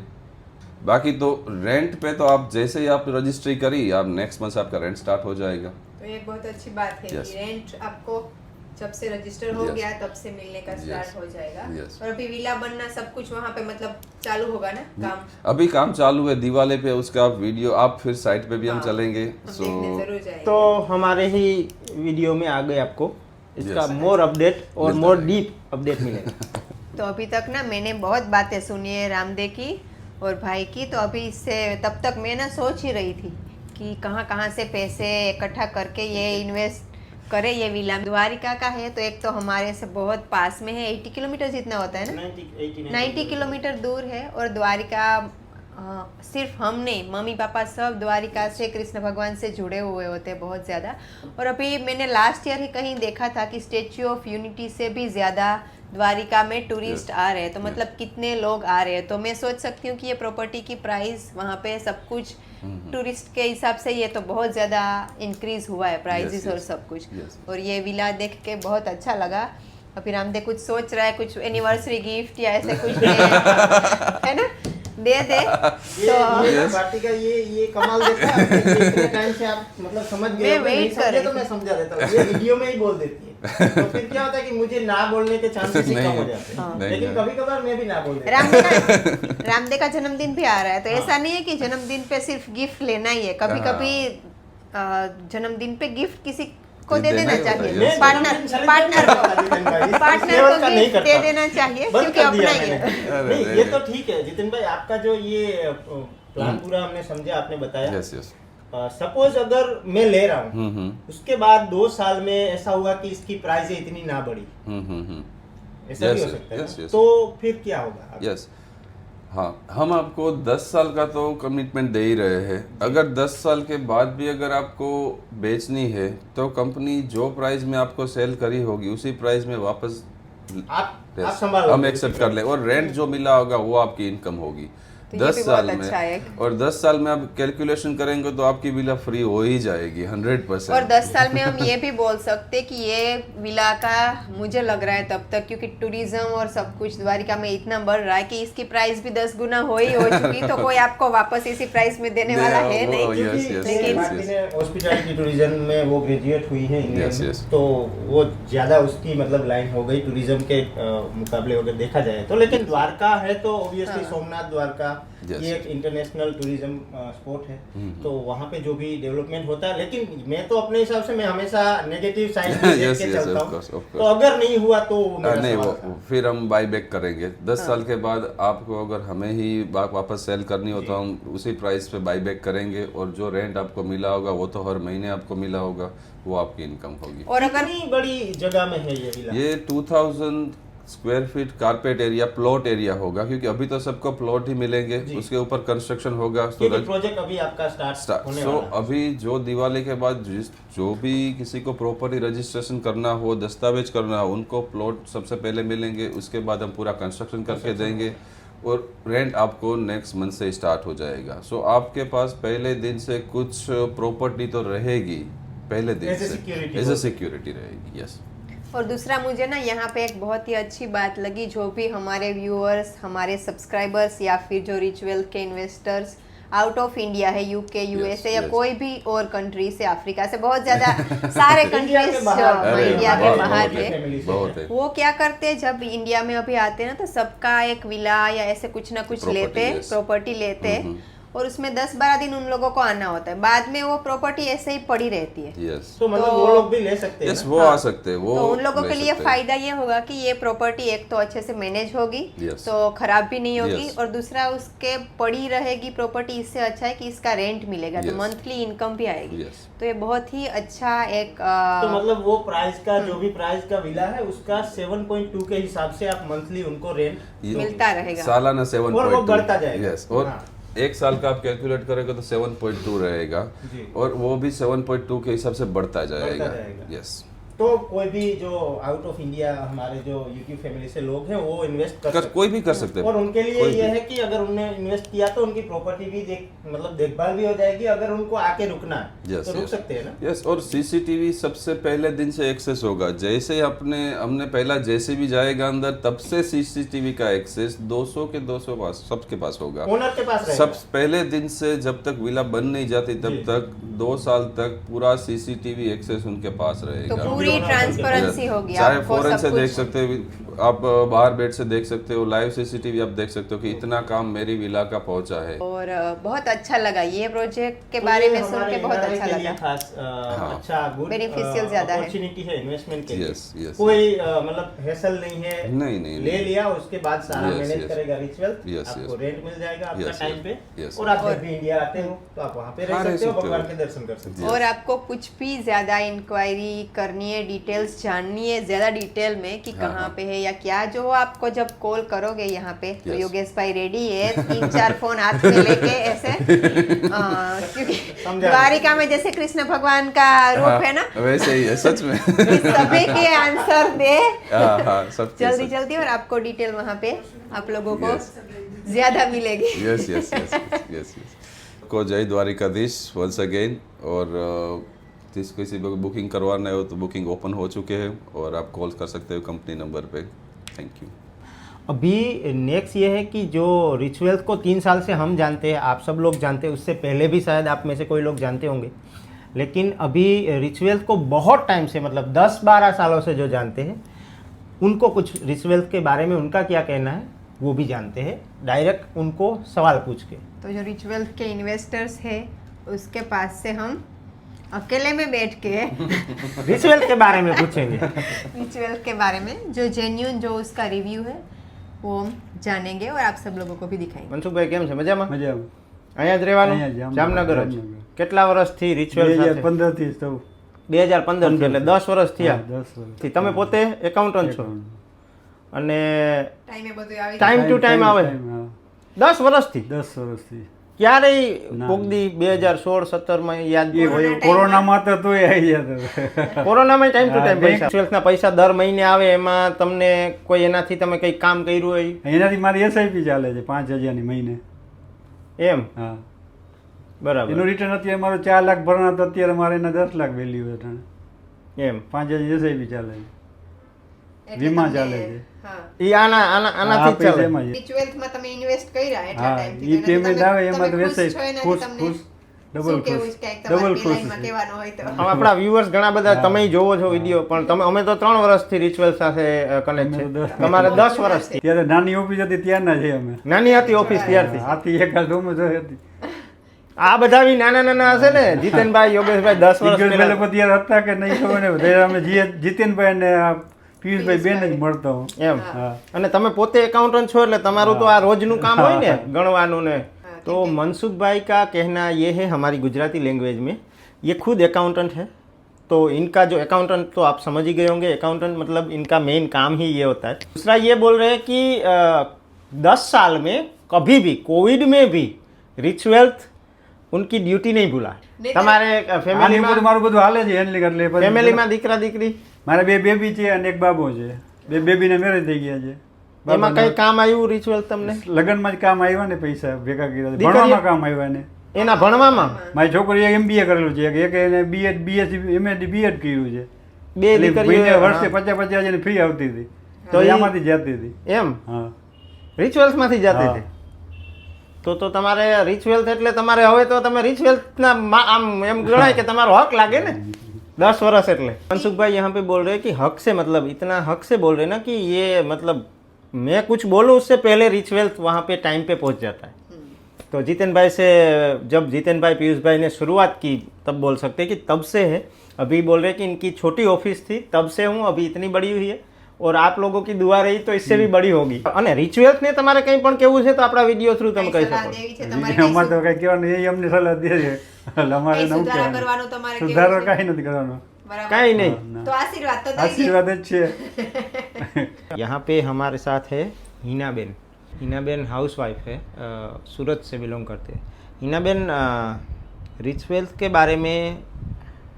बाकी तो रेंट पे तो आप जैसे ही आप रजिस्ट्री करी, आप नेक्स्ट मंथ आपका रेंट स्टार्ट हो जाएगा। तो ये बहुत अच्छी बात है Yes. कि रेंट आपको जब से रजिस्टर हो Yes. गया तब से मिलने का स्टार्ट Yes. हो जाएगा। Yes. और अभी विला बनना सब कुछ वहाँ पे मतलब चालू होगा ना काम? अभी काम चालू है, दिवाली पे उसका आप वीडियो, आप फिर साइट पे भी हम हाँ, चलेंगे। हम सो देखने जरूर जाएंगे। तो हमारे ही वीडियो में आगे आपको इसका Yes. मोर अपडेट और मिलता मोर रहेगा। डीप अपडेट मिलेगा। तो अभी तक ना मैंने बहुत बातें सुनी है रामदेव की और भाई की, तो अभी इससे तब तक मैं ना सोच ही रही थी कि कहाँ से पैसे इकट्ठा करके ये इन्वेस्ट करे। ये विला द्वारिका का है तो एक तो हमारे से बहुत पास में है, 80 किलोमीटर जितना होता है ना, 90 किलोमीटर दूर है। और द्वारिका सिर्फ हम नहीं, मम्मी पापा सब द्वारिका से, कृष्ण भगवान से जुड़े हुए होते हैं बहुत ज़्यादा। और अभी मैंने लास्ट ईयर ही कहीं देखा था कि स्टेच्यू ऑफ यूनिटी से भी ज़्यादा द्वारिका में टूरिस्ट आ रहे हैं, तो मतलब कितने लोग आ रहे हैं। तो मैं सोच सकती हूँ कि ये प्रॉपर्टी की प्राइस वहाँ पे सब कुछ टूरिस्ट के हिसाब से ये तो बहुत ज़्यादा इंक्रीज हुआ है प्राइजेस Yes, और yes. सब कुछ। Yes. और ये विला देख के बहुत अच्छा लगा। और फिर हमने कुछ सोच रहा है, कुछ एनिवर्सरी गिफ्ट या ऐसे कुछ है ना, दे दे तो पार्टी का ये कमाल देखा है आपने, ये इतने टाइम से आप मतलब समझ गए मैं हो, नहीं wait कर समझे रही तो थी। मैं समझा देता हूँ, ये वीडियो में ही बोल देती है। तो फिर क्या होता है कि मुझे ना बोलने के चांसेस ही कम हो जाते हैं, नहीं, लेकिन नहीं। कभी कभार मैं भी ना बोल देता हूँ। रामदेव का जन्मदिन भी आ रहा है, तो ऐसा नहीं है कि जन्मदिन पे सिर्फ गिफ्ट लेना ही है। कभी हाँ। कभी जन्मदिन पे गिफ्ट किसी को दे देना देना ही होता है, चाहिए, yes. पार्टनर को पार्टनर को गिफ्ट दे देना चाहिए बंद क्योंकि कर अपना दिया ही है। मैंने। नहीं, ये तो ठीक है जितिन भाई, आपका जो ये प्लान पूरा हमने समझा, आपने बताया। Yes yes. सपोज अगर मैं ले रहा हूँ, हम्म। उसके बाद 2 साल में ऐसा हुआ कि इसकी प्राइस इतनी ना बढ़ी, ऐसा भी Yes, हो सकता है yes, ना? yes. तो फिर क्या होगा? यस हाँ, हम आपको 10 साल का तो कमिटमेंट दे ही रहे हैं। अगर 10 साल के बाद भी अगर आपको बेचनी है तो कंपनी जो प्राइस में आपको सेल करी होगी उसी प्राइस में वापस आप Yes, संभालो, हम एक्सेप्ट कर ले और रेंट जो मिला होगा वो आपकी इनकम होगी। तो ये 10 भी साल बहुत में अच्छा है। और 10 साल में आप कैलकुलेशन करेंगे तो आपकी विला फ्री हो ही जाएगी 100%। और 10 साल में हम ये भी बोल सकते कि ये विला का मुझे लग रहा है तब तक, क्योंकि टूरिज्म और सब कुछ द्वारिका में इतना बढ़ रहा है कि इसकी प्राइस भी 10 गुना हो चुकी, तो कोई आपको वापस इसी प्राइस में देने वाला है नहीं। यस यस लेकिन हॉस्पिटैलिटी टूरिज्म में वो ग्रेजुएट हुई है इंडिया Yes, में, yes. तो वो ज्यादा उसकी मतलब लाइन हो गई टूरिज्म के मुकाबले अगर देखा जाए तो। लेकिन द्वारका है तो ऑब्वियसली सोमनाथ द्वारका Yes. ये एक इंटरनेशनल टूरिज्म स्पॉट है, तो वहाँ पे जो भी डेवलपमेंट होता है, लेकिन मैं तो अपने हिसाब से मैं हमेशा नेगेटिव साइड देख Yes, के yes, चलता of हूँ। course, of तो course. अगर नहीं हुआ तो मेरा नहीं, सवाल वो था। फिर हम बाई बैक करेंगे 10 साल के बाद। आपको अगर हमें ही वापस सेल करनी हो तो हम उसी प्राइस पे बाई बैक करेंगे और जो रेंट आपको मिला होगा वो तो हर महीने आपको मिला होगा, वो आपकी इनकम होगी। और अगर कितनी बड़ी जगह में है ये विला? ये square feet carpet area plot area होगा, क्योंकि अभी तो सबको प्लॉट ही मिलेंगे, उसके ऊपर कंस्ट्रक्शन होगा। क्योंकि प्रोजेक्ट अभी आपका स्टार्ट होने वाला है। अभी जो दिवाली के बाद जो भी किसी को प्रॉपर्टी रजिस्ट्रेशन करना हो, दस्तावेज करना हो, उनको प्लॉट सबसे पहले मिलेंगे, उसके बाद हम पूरा कंस्ट्रक्शन करके देंगे और रेंट आपको नेक्स्ट मंथ से स्टार्ट हो जाएगा। सो आपके पास पहले दिन से कुछ प्रॉपर्टी तो रहेगी, पहले दिन As a से security एज अ होगी। सिक्योरिटी रहेगी। यस। और दूसरा मुझे ना यहाँ पे एक बहुत ही अच्छी बात लगी, जो भी हमारे व्यूअर्स, हमारे सब्सक्राइबर्स या फिर जो रिचुअल के इन्वेस्टर्स आउट ऑफ इंडिया है, यूके, यूएसए या yes. कोई भी और कंट्री से, अफ्रीका से, बहुत ज्यादा सारे इंडिया के कंट्रीज बाहर- अरे, इंडिया के बहुत- बाहर बहुत है, है। बहुत है। वो क्या करते हैं जब इंडिया में अभी आते हैं ना, तो सबका एक विला या ऐसे कुछ ना कुछ Property, लेते हैं, yes. प्रॉपर्टी लेते हैं और उसमें 10-12 दिन उन लोगों को आना होता है, बाद में वो प्रॉपर्टी ऐसे ही पड़ी रहती है। यस तो मतलब वो लोग भी ले सकते हैं यस ना? वो आ सकते हैं, वो तो उन लोगों ले के लिए सकते हैं। फायदा ये होगा कि ये प्रॉपर्टी एक तो अच्छे से मैनेज होगी, Yes. तो खराब भी नहीं होगी, Yes. और दूसरा उसके पड़ी रहेगी प्रॉपर्टी, इससे अच्छा है कि इसका रेंट मिलेगा, तो Yes. मंथली इनकम भी आएगी। Yes. तो ये बहुत ही अच्छा एक तो मतलब वो प्राइस का जो भी प्राइस का विला है उसका 7.2 के हिसाब से आप मंथली उनको रेंट ये मिलता रहेगा। सालाना 7.2 और वो बढ़ता जाएगा। यस। और हाँ। एक साल का आप कैलकुलेट करेंगे तो 7.2 रहेगा, जी। और वो भी 7.2 के हिसाब से बढ़ता जाएगा। जाएगा। यस। तो कोई भी जो आउट ऑफ इंडिया हमारे जो यूट्यूब फैमिली से लोग हैं वो इन्वेस्ट कर सकते कोई भी कर सकते हैं। और उनके लिए कोई ये भी। है कि अगर उन्होंने इन्वेस्ट किया तो उनकी प्रॉपर्टी भी मतलब देखभाल भी हो जाएगी, अगर उनको आके रुकना है यस तो रुक यस सकते हैं ना। यस। और सीसीटीवी सबसे पहले दिन से एक्सेस होगा, जैसे ही हमने पहला जैसे भी जाएगा अंदर, तब से सीसीटीवी का एक्सेस 200 के 200 पास सबके पास होगा। ओनर के पास रहेगा। सब पहले दिन से जब तक विला बन नहीं जाती तब जी। तक 2 साल तक पूरा सीसीटीवी एक्सेस उनके पास तो रहेगा। पूरी ट्रांसपेरेंसी होगी, चाहे आपको फॉरेन सब से देख कुछ। सकते हो, आप बाहर बैठ से देख सकते हो, लाइव सीसीटीवी आप देख सकते हो कि इतना काम मेरी विला का पहुंचा है। और बहुत अच्छा लगा ये प्रोजेक्ट के तो बारे ये में सुन हमारे के, बहुत NRI अच्छा के लिए लगा। खास अच्छा गुड Beneficial ज्यादा है। अपॉर्चुनिटी है इन्वेस्टमेंट के लिए। Yes, yes, कोई मतलब हैसल नहीं है। नहीं, ले लिया उसके बाद सारा Yes, मैनेज yes. करेगा रिचुअल, Yes, आपको yes. रेंट मिल जाएगा आपका Yes, टाइम yes. पे, Yes, और आप जब भी इंडिया आते हो तो आप वहाँ पे रह हाँ, रह सकते हो, सकते हो। भगवान के दर्शन कर सकते हो। और आपको कुछ भी ज्यादा इंक्वायरी करनी है, डिटेल्स जाननी है ज्यादा डिटेल में कि हाँ, कहाँ हाँ। पे है या क्या, जो आपको जब कॉल करोगे यहाँ पे, तो Yes. योगेश भाई रेडी है 3-4 फोन हाथ में लेके ऐसे, क्योंकि समझा। द्वारिका में जैसे कृष्ण भगवान का रूप है ना, हाँ, वैसे ही है सच में। कि सभी के आंसर दे हाँ हाँ सब जल्दी जल्दी, और आपको डिटेल वहाँ पे आप लोगों को Yes. ज्यादा मिलेगी। Yes yes yes yes yes. को जय द्वारिकाधीश वंस अगेन। और जिस किसी को बुकिंग करवाना हो तो बुकिंग ओपन हो चुके हैं और आप कॉल कर सकते हो कंपनी नंबर पे। Thank you. अभी नेक्स्ट ये है कि जो रिचुअल्स को 3 साल से हम जानते हैं, आप सब लोग जानते हैं, उससे पहले भी शायद आप में से कोई लोग जानते होंगे, लेकिन अभी रिचुअल्स को बहुत टाइम से, मतलब 10-12 सालों से जो जानते हैं, उनको कुछ रिचुअल्स के बारे में उनका क्या कहना है वो भी जानते हैं, डायरेक्ट उनको सवाल पूछ के। तो जो रिचुअल के इन्वेस्टर्स है उसके पास से हम अकेले में बैठ के रिचुअल के बारे में पूछेंगे। रिचुअल के बारे में जो जेन्यून जो उसका रिव्यू है वो हम जानेंगे और आप सब लोगों को भी दिखाएंगे। મનસુખભાઈ કેમ છે? મજામાં? મજામાં. અહીંયા જ રહેવાનું? અહીંયા જ, જામનગર જ. જામનગર. કેટલા વર્ષથી રિચુઅલ સાથે? 2015 થી સૌ 2015 થી, એટલે 10 વર્ષ થયા. 10 વર્ષ. થી તમે પોતે એકાઉન્ટન્ટ છો અને ટાઈમે બધું આવી ટાઈમ ટુ ટાઈમ આવે હા. 10 વર્ષથી 10 વર્ષથી. ક્યારેય ના. પોગદી 2016-17 માં યાદ એ હોય કોરોનામાં તો તોય આવી જતો. કોરોનામાં ટાઈમ ટુ હા, ટાઈમ bank- પૈસા રિચુઅલ્સના પૈસા દર મહિને આવે, એમાં તમને કોઈ એનાથી તમે કંઈ કામ કર્યું હોય એનાથી મારી એસઆઈપી ચાલે છે 5000 ની મહિને. એમ? હા. બરાબર. એનું રિટર્ન અત્યારે મારું 4 લાખ ભરણા તો અત્યારે મારે એના 10 લાખ વેલ્યુ છે. એમ 5000 એસઆઈપી ચાલે છે. એટલે વીમા તમને- ચાલે છે. હા. ઈ આનાથી જ ચાલે. એમાં જ. રિચ્યુઅલ્સમાં તમે ઇન્વેસ્ટ કર્યા એટલા હા, ટાઈમથી, ઈ તો એનાથી પેમેન્ટ તમે- આવે એમાં તો તમે ખુશ વેચાય. છો એનાથી ખુશ તમને ખુશ ડબલ શું કહેવું ખુશ છે? કંઈક ડબલ તમારી ખુશ લાઈનમાં છે. કહેવાનું હોય તો હવે આપણા વ્યુઅર્સ ઘણા બધા તમે જોવો છો વિડીયો, પણ અમે તો 3 વર્ષથી રિચ્યુઅલ સાથે કનેક્ટ છે. અમે તો 10 તમારે 10 વર્ષથી. ત્યારે નાની ઓફિસ હતી ત્યારના છે અમે. નાની હતી ઓફિસ ત્યારથી. આથી એકાદ રૂમ જ હતી. આ બધા બી નાના નાના હશે ને? જીતેનભાઈ, યોગેશભાઈ 10 વર્ષ ઈગલ પહેલા. પેલા ત્યારે હતા કે નહીં ખબર નહીં. ત્યારે અમે જીતેનભાઈ ને આ પિયુષભાઈ બેન જ મળતો હું. એમ. હા. અને તમે પોતે એકાઉન્ટન્ટ છો એટલે તમારું તો આ રોજનું કામ હોય ને ગણવાનું ને. तो मनसुख भाई का कहना ये है, हमारी गुजराती लैंग्वेज में, ये खुद अकाउंटेंट है तो इनका जो अकाउंटेंट तो आप समझ ही गए होंगे, अकाउंटेंट मतलब इनका मेन काम ही ये होता है। दूसरा ये बोल रहे हैं कि 10 साल में कभी भी कोविड में भी रिच वेल्थ उनकी ड्यूटी नहीं भूला। તમારે આની ફેમિલીમાં ઉપર મારું બધું હાલે છે હેન્ડલ કરી લે પછી ફેમિલીમાં દીકરા દીકરી મારે 2 બેબી છે અને 1 બાબો છે। 2 બેબીને મેરેજ થઈ ગયા છે। એમાં કઈ કામ આવ્યું रिच वेल्थ તમને? લગ્નમાં જ કામ આવ્યા ને, પૈસા ભેગા કર્યા છે, દીકરીઓ? ભણવામાં કામ આવ્યા ને। એના ભણવામાં મારી છોકરીએ MBA કરેલું છે, એક એને BSc MSc B.Ed કર્યું છે। બે એટલે દીકરીઓ મહિને વર્ષે 50,000 હજારની ફી આવતી હતી, તો તો ઈ- એમાંથી જતી હતી। એમ હા, रिच वेल्थમાંથી જતી હા। હતી? તો તમારે रिच वेल्थ એટલે તમારે હવે તો તમે रिच वेल्थના આમ એમ ગણાય કે તમારો હક લાગે ને 10 वर्ष એટલે। मनसुख भाई यहाँ पे बोल रहे हैं कि हक से मतलब इतना हक से बोल रहे हैं ना कि ये मतलब मैं कुछ बोलूँ उससे पहले रिच वेल्थ वहाँ पे टाइम पे पहुँच जाता है। तो जितेन भाई से जब जितेन भाई पीयूष भाई ने शुरुआत की तब बोल सकते हैं कि तब से है। अभी बोल रहे हैं कि इनकी छोटी ऑफिस थी तब से हूँ, अभी इतनी बड़ी हुई है और आप लोगों की दुआ रही तो इससे भी बड़ी होगी। અને रिच वेल्थ ने તમારે કંઈ પણ કેવું છે તો આપણા વિડીયો થ્રુ તમે કહી શકો। અમારે તો કઈ કહેવાનું, એ અમને સલાહ દે છે, એટલે અમારે નવું કહેવાનું, સુધારો કાંઈ નથી કરવાનો, કાંઈ નહીં, तो आशीर्वाद तो આશીર્વાદ જ છે। यहाँ पे हमारे साथ है हीनाबेन। हीनाबेन हाउस वाइफ है, सूरत से बिलोंग करते हैं। हीनाबेन रिच वेल्थ के बारे में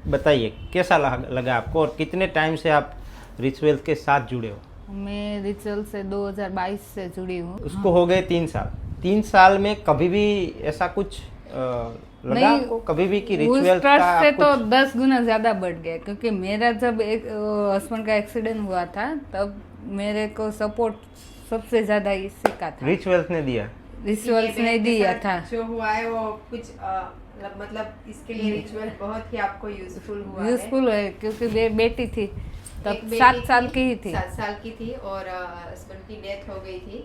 बताइए, कैसा लगा आपको और कितने टाइम से आप रिच वेल्थ के साथ जुड़े हो? मैं रिचुअल से 2022 से जुड़ी हूँ। उसको हो गए 3 साल। 3 साल में कभी भी ऐसा कुछ लगा नहीं, आपको कभी भी कि रिच उस वेल्थ का ट्रस्ट से तो कुछ 10 गुना ज्यादा बढ़ गया, क्योंकि मेरा जब एक हस्बैंड का एक्सीडेंट हुआ था तब मेरे को सपोर्ट सबसे ज्यादा इसी का था। रिच वेल्थ ने दिया? रिचुअल्स ने दिया था। जो हुआ है वो कुछ मतलब इसके लिए रिचुअल बहुत ही आपको यूजफुल हुआ है। यूजफुल है, क्योंकि बेटी थी तब एक बेटी 7 साल की ही थी। 7 साल की थी और हस्बैंड की डेथ हो गई थी,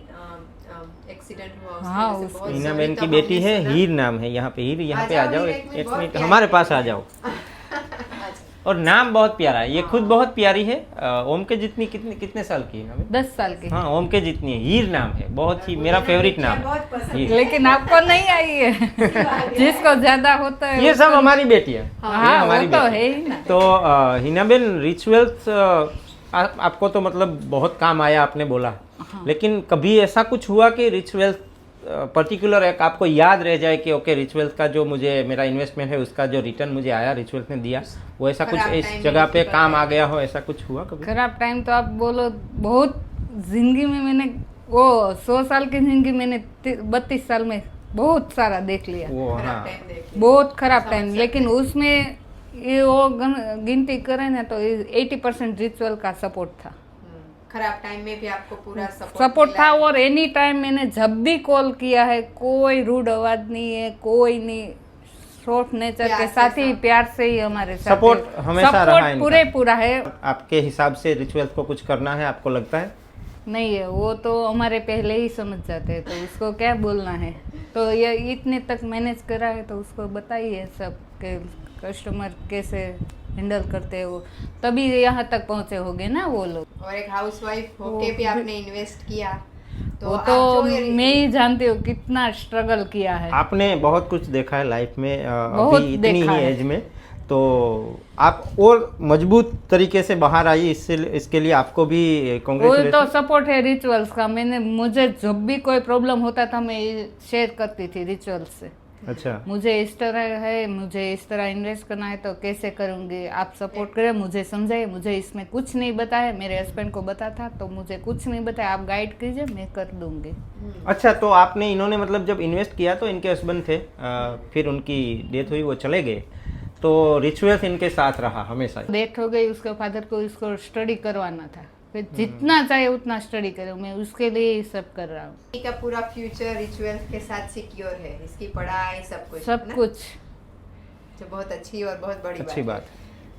एक्सीडेंट हुआ उसकी हाँ, वजह से बहुत हीनाबेन ज़रूरी की था, बेटी हमने है सुना। हीर नाम है, यहाँ पे हीर, यहाँ आ पे आ जाओ, जाओ, हीर, एक एक बहुत मिनट प्यारी हमारे है। पास आ जाओ। और नाम बहुत प्यारा है, ये खुद बहुत प्यारी है। ओम के जितनी कितने साल की है हमें? 10 साल की। हाँ, ओम के जितनी है। हीर नाम है, बहुत ही मेरा फेवरेट नाम है बहुत पसंद हीर। लेकिन आपको नहीं आई है। जिसको ज्यादा होता है ये सब हमारी बेटी है। हाँ, ये हमारी वो तो बेटी है ही ना। तो हिनाबेन रिच वेल्थ आपको तो मतलब बहुत काम आया आपने बोला, लेकिन कभी ऐसा कुछ हुआ कि रिच वेल्थ पर्टिकुलर एक आपको याद रह जाए कि ओके रिच वेल्थ का जो मुझे मेरा इन्वेस्टमेंट है उसका जो रिटर्न मुझे आया रिच वेल्थ ने दिया, वो ऐसा कुछ खराब इस time जगह में पे किसी काम का आ गया हो, ऐसा कुछ हुआ कभी? खराब टाइम तो आप बोलो, बहुत जिंदगी में मैंने वो 100 साल की जिंदगी मैंने 32 साल में बहुत सारा देख लिया, वो हाँ, खराब टाइम देख लिया। बहुत खराब समझ टाइम। सकते लेकिन हैं। उसमें ये वो गिनती करें ना तो 80% रिचुअल का सपोर्ट था। खराब टाइम में भी आपको पूरा सपोर्ट था। और एनी टाइम मैंने जब भी कॉल किया है, कोई रूड आवाज नहीं है, कोई नहीं, सॉफ्ट नेचर प्यार के से साथ ही, सब। प्यार से ही हमारे साथ Support हमेशा रहा इनका। पूरे पूरा है। आपके हिसाब से रिच वेल्थ को कुछ करना है आपको लगता है? नहीं है, वो तो हमारे पहले ही समझ जाते हैं, तो उसको क्या बोलना है। तो ये इतने तक मैनेज करा है तो उसको बताइए सब के कस्टमर कैसे हैंडल करते हो, तभी यहाँ तक पहुँचे होगे ना वो लोग। और एक हाउसवाइफ होके भी आपने इन्वेस्ट किया, तो वो आप तो जो ये- मैं ही जानती हूँ कितना स्ट्रगल किया है। आपने बहुत कुछ देखा है लाइफ में बहुत अभी इतनी देखा ही है। एज में, तो आप और मजबूत तरीके से बाहर आई, इसके लिए आपको भी वो तो कांग्रेचुलेशन। सपोर्ट है रिचुअल्स का। मुझे जब भी कोई प्रॉब्लम होता था मैं शेयर करती थी रिचुअल्स से। अच्छा, मुझे इस तरह है, मुझे इस तरह इन्वेस्ट करना है तो कैसे करूँगी, आप सपोर्ट करें, मुझे समझाइए। मुझे इसमें कुछ नहीं बताया, मेरे हस्बैंड को बता था तो मुझे कुछ नहीं बताया, आप गाइड कीजिए, मैं कर दूंगी। अच्छा, तो आपने इन्होंने मतलब जब इन्वेस्ट किया तो इनके हस्बैंड थे, फिर उनकी डेथ हुई, वो चले गए, तो रिचुअल्स इनके साथ रहा हमेशा। डेथ हो गई, उसके फादर को इसको स्टडी करवाना था, फिर जितना चाहे उतना स्टडी करूँ, मैं उसके लिए ही सब कर रहा हूँ। का पूरा फ्यूचर रिचुअल के साथ सिक्योर है, इसकी पढ़ाई सब कुछ, सब ना? कुछ। जो बहुत अच्छी और बहुत बड़ी अच्छी बात।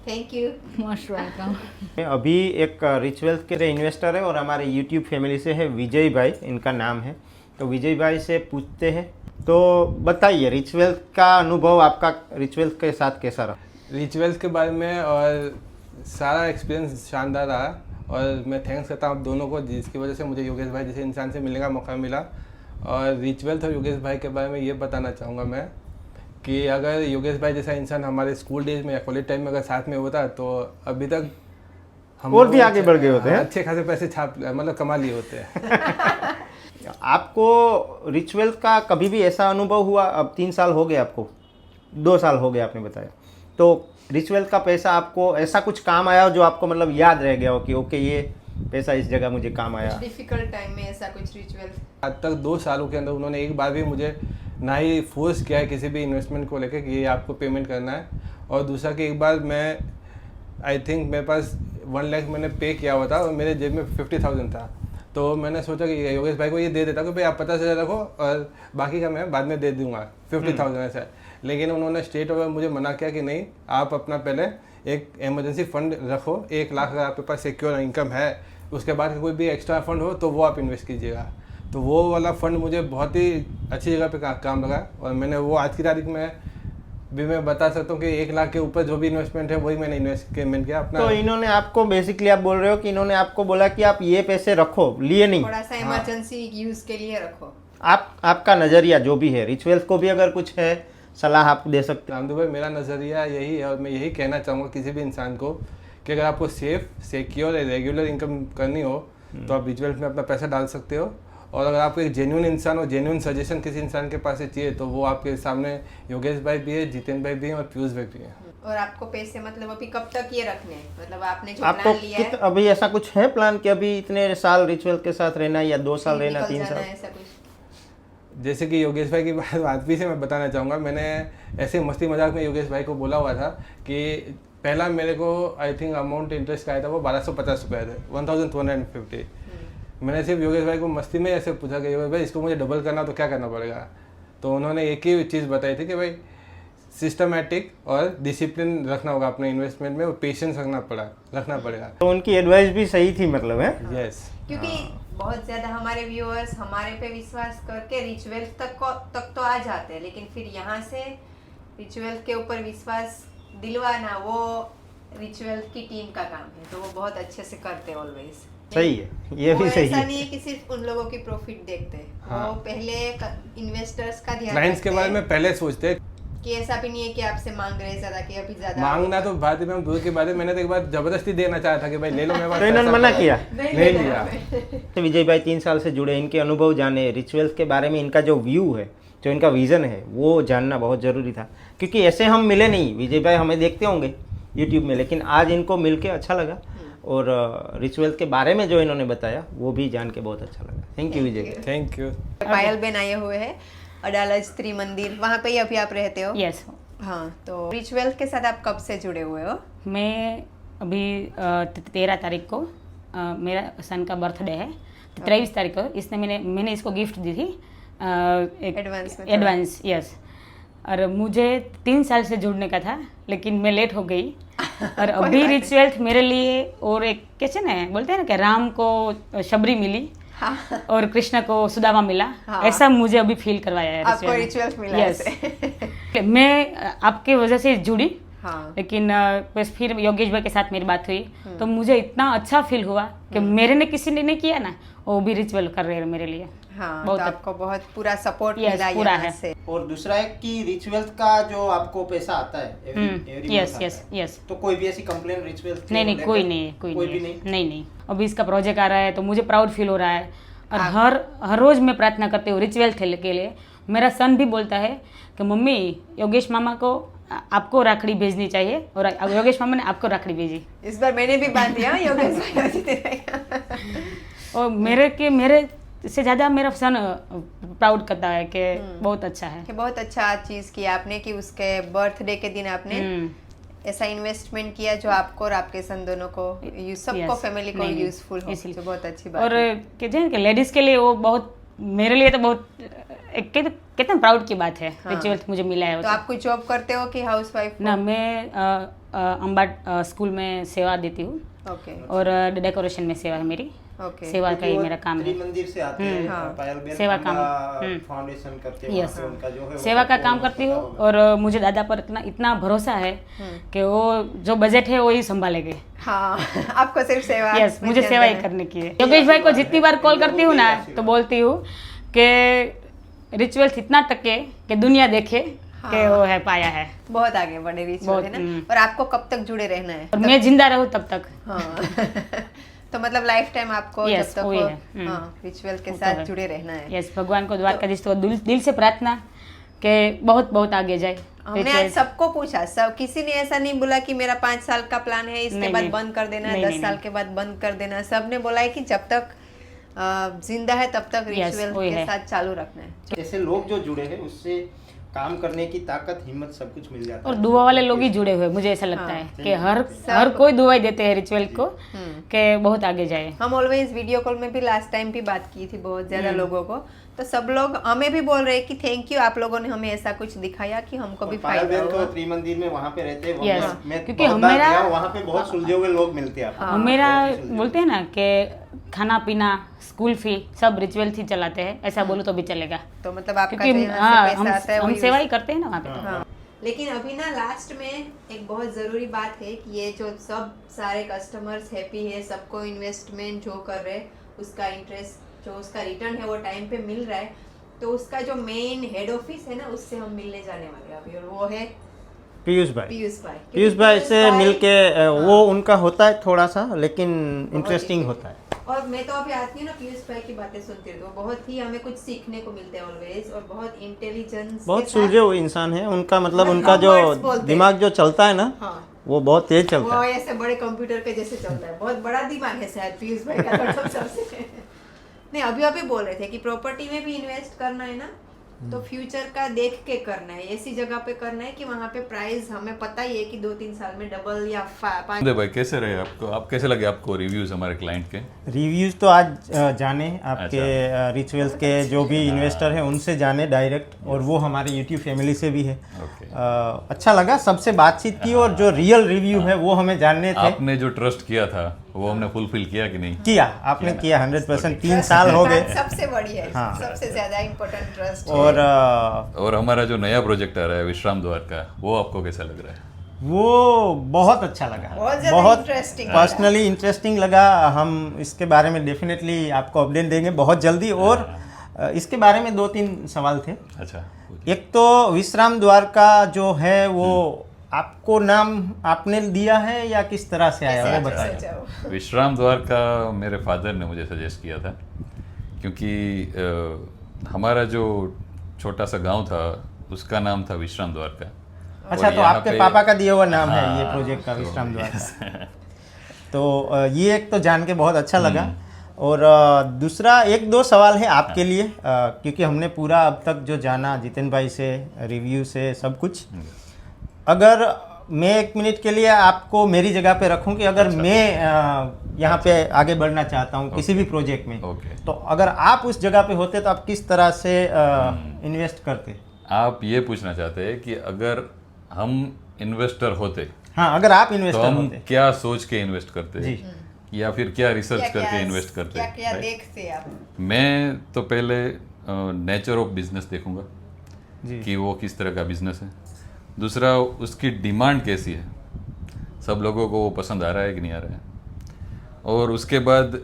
Thank you. Most welcome. अभी एक रिचुअल्स के इन्वेस्टर है और हमारे यूट्यूब फैमिली से है विजय भाई, इनका नाम है। तो विजय भाई से पूछते हैं, तो बताइए रिचुअल्स का अनुभव आपका रिचुअल्स के साथ कैसा रहा? रिचुअल्स के बारे में और सारा एक्सपीरियंस शानदार रहा, और मैं थैंक्स करता हूँ आप दोनों को, जिसकी वजह से मुझे योगेश भाई जैसे इंसान से मिलने का मौका मिला। और रिचुअल्स और योगेश भाई के बारे में ये बताना चाहूँगा मैं कि अगर योगेश भाई जैसा इंसान हमारे स्कूल डेज में या कॉलेज टाइम में अगर साथ में होता तो अभी तक हम और भी लोग आगे बढ़ गए होते हैं। अच्छे खासे पैसे छाप मतलब कमा लिए होते हैं। आपको रिचुअल का कभी भी ऐसा अनुभव हुआ? अब 3 साल हो गए आपको, 2 साल हो गए आपने बताया, तो रिचुअल का पैसा आपको ऐसा कुछ काम आया हो जो आपको मतलब याद रह गया हो कि ओके ये पैसा इस जगह मुझे काम आया? डिफिकल्ट टाइम में ऐसा कुछ रिचुअल? आज तक 2 सालों के अंदर उन्होंने एक बार भी मुझे ना ही फोर्स किया है किसी भी इन्वेस्टमेंट को लेकर कि ये आपको पेमेंट करना है, और दूसरा कि एक बार मैं आई थिंक मेरे पास 1 लाख मैंने पे किया हुआ था और मेरे जेब में 50,000 था, तो मैंने सोचा कि योगेश भाई को ये दे देता कि भाई आप 50,000 रखो और बाकी का मैं बाद में दे दूंगा 50,000 ऐसा। लेकिन उन्होंने स्टेट ओवर मुझे मना किया कि नहीं, आप अपना पहले एक इमरजेंसी फंड रखो, 1 लाख अगर आपके पास सिक्योर इनकम है, उसके बाद कोई भी एक्स्ट्रा फंड हो तो वो आप इन्वेस्ट कीजिएगा। तो वो वाला फंड मुझे बहुत ही अच्छी जगह पे काम लगा, और मैंने वो आज की तारीख में भी मैं बता सकता हूँ कि 1 लाख के ऊपर जो भी इन्वेस्टमेंट है वही मैंने इन्वेस्टमेंट किया अपना। तो इन्होंने आपको बेसिकली, आप बोल रहे हो कि इन्होंने आपको बोला कि आप ये पैसे रखो, लिए नहीं, थोड़ा सा इमरजेंसी यूज के लिए रखो। आपका नजरिया जो भी है, रिचुअल्स को भी अगर कुछ है सलाह आप दे सकते हैं? रामदेव भाई, मेरा नज़रिया यही है और मैं यही कहना चाहूँगा किसी भी इंसान को कि अगर आपको सेफ, सिक्योर, रेगुलर इनकम करनी हो तो आप रिचुअल्स में अपना पैसा डाल सकते हो, और अगर आपको एक जेन्युइन इंसान हो, जेन्युइन सजेशन किसी इंसान के पास से चाहिए तो वो आपके सामने योगेश भाई भी है, जितेंद्र भाई भी हैं और पीयूष भाई भी हैं। और आपको पैसे मतलब अभी कब तक ये रखने हैं? मतलब आपने जो आपको प्लान लिया है, अभी ऐसा कुछ है प्लान कि अभी इतने साल रिचुअल के साथ रहना है, या 2 साल रहना, निकल 3 जाना साल? है, ऐसा कुछ? जैसे कि योगेश भाई की बात भी से मैं बताना चाहूँगा, मैंने ऐसे मस्ती मजाक में योगेश भाई को बोला हुआ था कि पहला मेरे को आई थिंक अमाउंट इंटरेस्ट का आया था वो 1250 रुपये थे, 1250। मैंने सिर्फ योगेश भाई को मस्ती में ऐसे पूछा कि योगेश भाई इसको मुझे डबल करना तो क्या करना पड़ेगा, तो उन्होंने एक ही चीज़ बताई थी कि भाई सिस्टमैटिक और डिसिप्लिन रखना होगा अपने इन्वेस्टमेंट में, और पेशेंस रखना पड़ेगा। तो उनकी एडवाइस भी सही थी मतलब, है? यस, क्योंकि बहुत ज्यादा हमारे व्यूअर्स हमारे पे विश्वास करके रिचुअल तक तो आ जाते हैं, लेकिन फिर यहाँ से रिचुअल के ऊपर विश्वास दिलवाना वो रिचुअल की टीम का काम है, तो वो बहुत अच्छे से करते हैं ऑलवेज। सही है, ये भी सही ऐसा है। नहीं है कि सिर्फ उन लोगों की प्रॉफिट देखते हैं, हाँ। वो पहले इन्वेस्टर्स का ध्यान क्लाइंट्स के रखते बारे हैं में पहले सोचते हैं। कि ऐसा भी नहीं है कि आपसे मांग रहे हैं ज्यादा कि अभी ज्यादा मांगना तो बात ही दूर की बात है, मैंने तो एक बार जबरदस्ती देना चाहा था कि भाई ले लो मेरे पास तो इन्होंने पैसा मना पड़ा है। किया? नहीं लिया। तो विजय भाई 3 साल से जुड़े, इनके अनुभव जाने, रिचुअल्स के बारे में इनका जो व्यू है, जो इनका विजन है, वो जानना बहुत ज़रूरी था, क्योंकि ऐसे हम मिले नहीं। विजय भाई हमें देखते होंगे यूट्यूब में, लेकिन आज इनको मिल के अच्छा लगा, और रिचुअल के बारे में जो इन्होंने बताया वो भी जान के बहुत अच्छा लगा। Thank you Vijay. Thank you. Payal Ben आए हुए हैं अडालज त्रिमंदिर, वहाँ पे ही अभी आप रहते हो? यस। हाँ, तो रिचुअल के साथ आप कब से जुड़े हुए हो? मैं अभी 13 तारीख को मेरा सन का बर्थडे है, 23 तारीख को इसने मैंने इसको गिफ्ट दी थी एडवांस में? Advance, yes. और मुझे 3 साल से जुड़ने का था, लेकिन मैं लेट हो गई। और अभी रिचुअल मेरे लिए, और एक कैसे ना बोलते हैं ना कि राम को शबरी मिली, हाँ। और कृष्ण को सुदामा मिला, हाँ। ऐसा मुझे अभी फील करवाया है आपको रिचुअल मिला यस। ऐसे? मैं आपके वजह से जुड़ी, हाँ। लेकिन बस फिर योगेश भाई के साथ मेरी बात हुई तो मुझे इतना अच्छा फील हुआ कि मेरे ने किसी ने नहीं किया ना, वो भी रिचुअल कर रहे हैं मेरे लिए। हाँ, बहुत तो आपको बहुत पूरा सपोर्ट Yes, मिला पूरा यहाँ है। से। और दूसरा है कि रिचुअल्स का जो आपको पैसा आता है यस यस यस। तो कोई भी ऐसी कंप्लेन रिचुअल्स नहीं, कोई नहीं, कोई नहीं। अभी इसका प्रोजेक्ट आ रहा है तो मुझे प्राउड फील हो रहा है, और हर रोज मैं प्रार्थना करती हूँ रिचुअल के लिए। मेरा सन भी बोलता है कि मम्मी योगेश मामा को आपको राखड़ी भेजनी चाहिए, और योगेश मामा ने आपको राखड़ी भेजी। इस बार मैंने भी बांध दिया योगेश भाई। और मेरे से ज़्यादा मेरा सन प्राउड करता है कि बहुत अच्छा है, कि बहुत अच्छा चीज़ किया आपने कि उसके बर्थडे के दिन आपने ऐसा इन्वेस्टमेंट किया जो आपको और आपके सन दोनों को सबको Yes. फैमिली को नहीं, यूजफुल हो, इसलिए। जो बहुत अच्छी बात और है। कहते हैं कि लेडीज़ के लिए वो बहुत, मेरे लिए तो बहुत कहते हैं प्राउड की बात है। हाँ। रिचुअल मुझे मिला है वो तो आप कोई जॉब करते हो कि हाउसवाइफ? ना, मैं अम्बा स्कूल में सेवा देती हूँ, ओके और डेकोरेशन में सेवा है मेरी। ओके। सेवा का ही मेरा काम है। मंदिर से आते हैं, हाँ। पायल बेन सेवा काम। फाउंडेशन करते हैं, यस, वहाँ पे उनका जो है वो सेवा का काम performance करती हूँ, होता और मुझे दादा पर इतना भरोसा है कि वो जो बजट है वो ही संभालेंगे। हाँ, आपको सिर्फ सेवा यस, में मुझे ध्यान सेवा ही देना है। करने की है। योगेश भाई को जितनी बार कॉल करती हूँ ना तो बोलती हूँ कि रिचुअल्स इतना टके कि दुनिया देखे के वो है पाया है। बहुत आगे बढ़े रिचुअल है ना। और आपको कब तक जुड़े रहना है? और मैं जिंदा रहूँ तब तक। हाँ तो मतलब लाइफ टाइम आपको Yes, जब तक वही है। हाँ रिचुअल के साथ जुड़े रहना है। यस, भगवान को द्वारकाधीश तो दिल से प्रार्थना कि बहुत बहुत आगे जाए। हमने आज सबको पूछा, सब किसी ने ऐसा नहीं बोला कि मेरा 5 साल का प्लान है इसके बाद बंद कर देना है, 10 साल के बाद बंद कर देना है। सबने बोला है कि जब तक जिंदा है तब तक रिचुअल के साथ चालू रखना है। जैसे लोग जो जुड़े हैं उससे काम करने की ताकत, हिम्मत सब कुछ मिल जाता और है। दुआ वाले लोग ही जुड़े हुए, मुझे ऐसा लगता है कि हर कोई दुआई देते हैं रिचुअल को कि बहुत आगे जाए। हम ऑलवेज वीडियो कॉल में भी लास्ट टाइम भी बात की थी बहुत ज्यादा लोगों को, तो सब लोग हमें भी बोल रहे हैं कि थैंक यू, आप लोगों ने हमें ऐसा कुछ दिखाया कि हमको भी फायदा हुआ। त्रिमंदिर में वहाँ पे रहते हैं, Yes, मैं क्योंकि बहुत बार हमेरा- गया हूँ, वहाँ पे बहुत सुलझे हुए लोग मिलते हैं आपको। मेरा बोलते हैं ना कि खाना पीना स्कूल फी सब रिचुअल ही चलाते हैं, ऐसा बोलो तो भी चलेगा। तो मतलब आपका क्योंकि जो यहाँ से पैसा आता है हम वही सेवा ही करते हैं ना वहाँ पे तो। हाँ। लेकिन अभी ना लास्ट में एक बहुत ज़रूरी बात है कि ये जो सब सारे कस्टमर्स हैप्पी है, सबको इन्वेस्टमेंट जो कर रहे हैं उसका इंटरेस्ट, जो उसका रिटर्न है वो टाइम पे मिल रहा है, तो उसका जो मेन हेड ऑफिस है ना उससे हम मिलने जाने वाले हैं अभी, और वो है पीयूष भाई। पीयूष भाई से मिलके वो उनका होता है थोड़ा सा, लेकिन इंटरेस्टिंग होता है। और मैं तो अभी आती हूँ ना पीयूष भाई की बातें सुनती हूँ तो बहुत ही हमें कुछ सीखने को मिलता है ऑलवेज, और बहुत इंटेलिजेंस, बहुत सुलझे हुए इंसान है। उनका मतलब बहुत उनका कम जो words बोलते हैं। दिमाग जो चलता है ना, हाँ वो बहुत तेज चलता वो है। ऐसे बड़े कंप्यूटर के जैसे चलता है, बहुत बड़ा दिमाग है शायद पीयूष भाई का तो सबसे। नहीं अभी बोल रहे थे कि प्रॉपर्टी में भी इन्वेस्ट करना है ना, तो फ्यूचर का देख के करना है, ऐसी जगह पे करना है कि वहाँ पे प्राइस हमें पता ही है कि 2-3 साल में डबल या 5। भाई कैसे रहे आपको, आप कैसे लगे आपको रिव्यूज हमारे क्लाइंट के? रिव्यूज तो आज जाने आपके रिचुअल्स के जो भी इन्वेस्टर हैं उनसे जाने डायरेक्ट, और वो हमारे यूट्यूब फैमिली से भी है। अच्छा लगा, सबसे बातचीत की, और जो रियल रिव्यू है वो हमें जानने थे। आपने जो ट्रस्ट किया था वो हमने फुलफिल किया कि नहीं? किया, आपने किया 100%। 3 साल हो गए। सबसे बड़ी है, हाँ। सबसे ज्यादा इम्पोर्टेंट ट्रस्ट। और हमारा जो नया प्रोजेक्ट आ रहा है विश्राम द्वारका, वो आपको कैसा लग रहा है? वो बहुत अच्छा लगा, बहुत ज्यादा बहुत interesting पर्सनली इंटरेस्टिंग लगा। हम इसके बारे में डेफिनेटली आपको अपडेट देंगे बहुत जल्दी। और इसके बारे में 2-3 सवाल थे। अच्छा, एक तो विश्राम द्वारका जो है वो आपको नाम आपने दिया है या किस तरह से आया वो बताइए। विश्राम द्वारका मेरे फादर ने मुझे सजेस्ट किया था, क्योंकि हमारा जो छोटा सा गांव था उसका नाम था विश्राम द्वारका। अच्छा, तो आपके पापा का दिया हुआ नाम है ये प्रोजेक्ट का, विश्राम द्वारका। तो ये एक तो जान के बहुत अच्छा लगा। और दूसरा 1-2 सवाल है आपके लिए, क्योंकि हमने पूरा अब तक जो जाना जितेन भाई से, रिव्यू से, सब कुछ। अगर मैं 1 मिनट के लिए आपको मेरी जगह पे रखूं कि अगर मैं यहाँ पे आगे बढ़ना चाहता हूँ किसी भी प्रोजेक्ट में, तो अगर आप उस जगह पे होते तो आप किस तरह से इन्वेस्ट करते? आप ये पूछना चाहते हैं कि अगर हम इन्वेस्टर होते, हाँ, अगर आप तो इन्वेस्टर हम होते क्या सोच के इन्वेस्ट करते जी, या फिर क्या रिसर्च करके इन्वेस्ट करते? क्या देखते आप? मैं तो पहले नेचर ऑफ बिजनेस देखूंगा जी। कि वो किस तरह का बिजनेस है। दूसरा, उसकी डिमांड कैसी है, सब लोगों को वो पसंद आ रहा है कि नहीं आ रहा है। और उसके बाद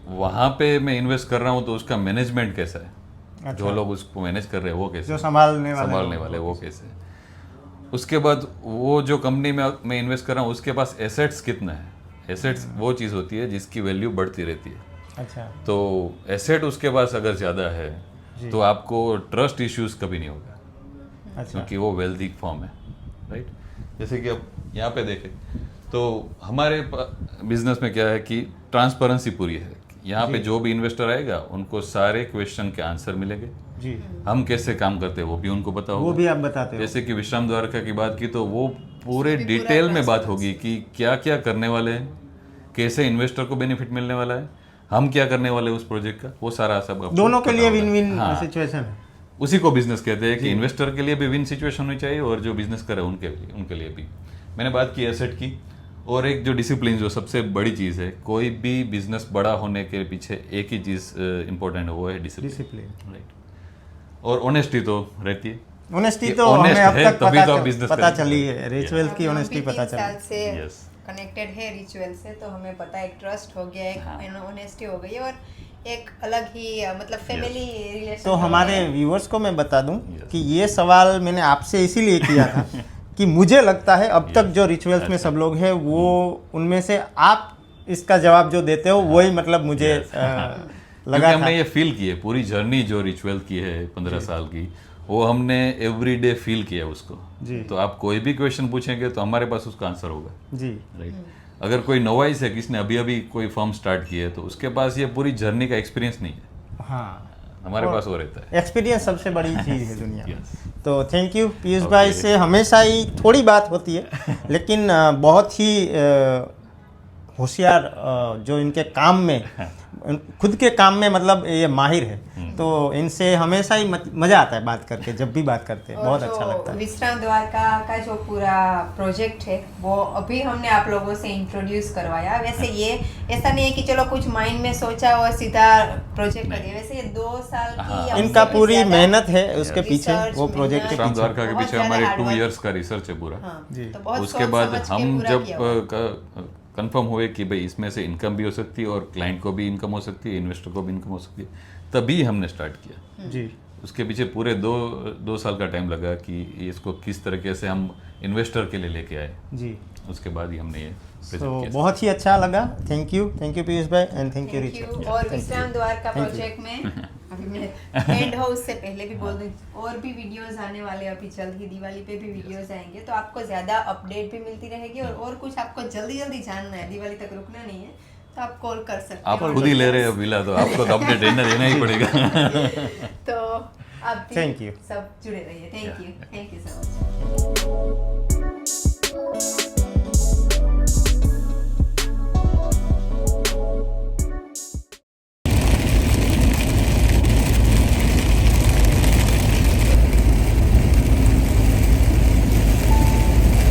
वहाँ पे मैं इन्वेस्ट कर रहा हूँ तो उसका मैनेजमेंट कैसा है, अच्छा। जो लोग उसको मैनेज कर रहे हैं वो कैसे, जो संभालने वाले वो कैसे। उसके बाद वो जो कंपनी में मैं इन्वेस्ट कर रहा हूँ उसके पास एसेट्स कितना है। एसेट्स वो चीज़ होती है जिसकी वैल्यू बढ़ती रहती है। अच्छा, तो एसेट उसके पास अगर ज़्यादा है तो आपको ट्रस्ट इश्यूज कभी नहीं होगा, अच्छा, क्योंकि वो वेल्दी फॉर्म है, राइट। जैसे कि अब यहाँ पे देखें तो हमारे बिजनेस में क्या है कि ट्रांसपेरेंसी पूरी है। यहाँ पे जो भी इन्वेस्टर आएगा उनको सारे क्वेश्चन के आंसर मिलेंगे जी। हम कैसे काम करते हैं वो भी उनको पता होगा। वो भी आप बताते हो। जैसे कि विश्राम द्वारका की बात की तो वो पूरे डिटेल में बात होगी कि क्या क्या करने वाले हैं, कैसे इन्वेस्टर को बेनिफिट मिलने वाला है, हम क्या करने वाले हैं उस प्रोजेक्ट का, वो सारा सब आपको दोनों के पता लिए होगा। विन विन हाँ, सिचुएशन है। उसी को बिजनेस कहते हैं कि इन्वेस्टर के लिए भी विन सिचुएशन होनी चाहिए और जो बिजनेस करे उनके लिए भी। मैंने बात की एसेट की, और एक जो डिसिप्लिन जो सबसे बड़ी चीज़ है, कोई भी बिजनेस बड़ा होने के पीछे एक ही चीज़ इंपॉर्टेंट है, वो है डिसिप्लिन, राइट। और ऑनेस्टी तो रहती है। ऑनेस्टी कि तो हमें honest अब है, तक तभी तो आप business पता करेंगे। चली है, रिचुअल की ऑनेस्टी हम भी पता 3 साल चली। से Yes. कनेक्टेड है रिचुअल से, तो हमें पता है एक ट्रस्ट हो गया, एक ऑनेस्टी हो गई है। और एक अलग ही मतलब फैमिली रिलेशन। तो हमारे व्यूअर्स को मैं बता दूं कि ये सवाल मैंने आपसे इसीलिए किया था कि मुझे लगता है अब तक जो रिचुअल्स में सब लोग हैं वो उनमें से आप इसका जवाब जो देते हो वही मतलब मुझे लगा था। हमने ये फील किए पूरी जर्नी जो रिचुअल की है 15 साल की, वो हमने एवरी डे फील किया उसको जी। तो आप कोई भी क्वेश्चन पूछेंगे तो हमारे पास उसका आंसर होगा जी राइट। अगर कोई नवाइस है, किसने अभी अभी कोई फर्म स्टार्ट की है, तो उसके पास ये पूरी जर्नी का एक्सपीरियंस नहीं है, हाँ, हमारे पास वो रहता है। एक्सपीरियंस सबसे बड़ी चीज़ है दुनिया में। Yes. तो थैंक यू पीयूष भाई से हमेशा ही थोड़ी बात होती है लेकिन बहुत ही होशियार जो इनके काम में खुद के काम में मतलब ये माहिर है, तो इनसे हमेशा ही मज़ा आता है बात करके, जब भी बात करते हैं बहुत अच्छा लगता है। विश्राम द्वारका का जो पूरा प्रोजेक्ट है वो अभी हमने आप लोगों से इंट्रोड्यूस करवाया। वैसे ये ऐसा नहीं है कि चलो कुछ माइंड में सोचा और सीधा प्रोजेक्ट कर दिया, वैसे ये 2 साल की इनका पूरी मेहनत है उसके पीछे, वो प्रोजेक्ट के विश्राम पीछे। द्वारका के पीछे हमारे 2 इयर्स का रिसर्च है पूरा। जी। तो बहुत उसके सोच बाद समझ के हम पूरा जब किया हुआ। कंफर्म हुए कि भाई इसमें से इनकम भी हो सकती है और क्लाइंट को भी इनकम हो सकती है, इन्वेस्टर को भी इनकम हो सकती है, तभी हमने स्टार्ट किया। जी उसके पीछे पूरे 2 साल का टाइम लगा कि इसको किस तरीके से हम इन्वेस्टर के लिए लेके आए। जी उसके बाद ही हमने ये तो present किया। बहुत ही अच्छा लगा। थैंक यू पीयूष भाई and thank you Thank you। Richard. और विश्राम द्वारका प्रोजेक्ट में अभी मैं एंड हाउस से पहले भी बोल दूं, और भी वीडियोस आने वाले, अभी जल्द ही दिवाली पे भी वीडियोस आएंगे, तो आपको ज़्यादा अपडेट भी मिलती रहेगी। और कुछ आपको जल्दी जल्दी जानना है, दिवाली तक रुकना नहीं है, तो आप कॉल कर सकते आप हो। खुद ही ले रहे हो विला, तो आपको तो अपडेट देना ही पड़ेगा। तो आप भी Thank you। सब जुड़े रहिए। Thank you so much.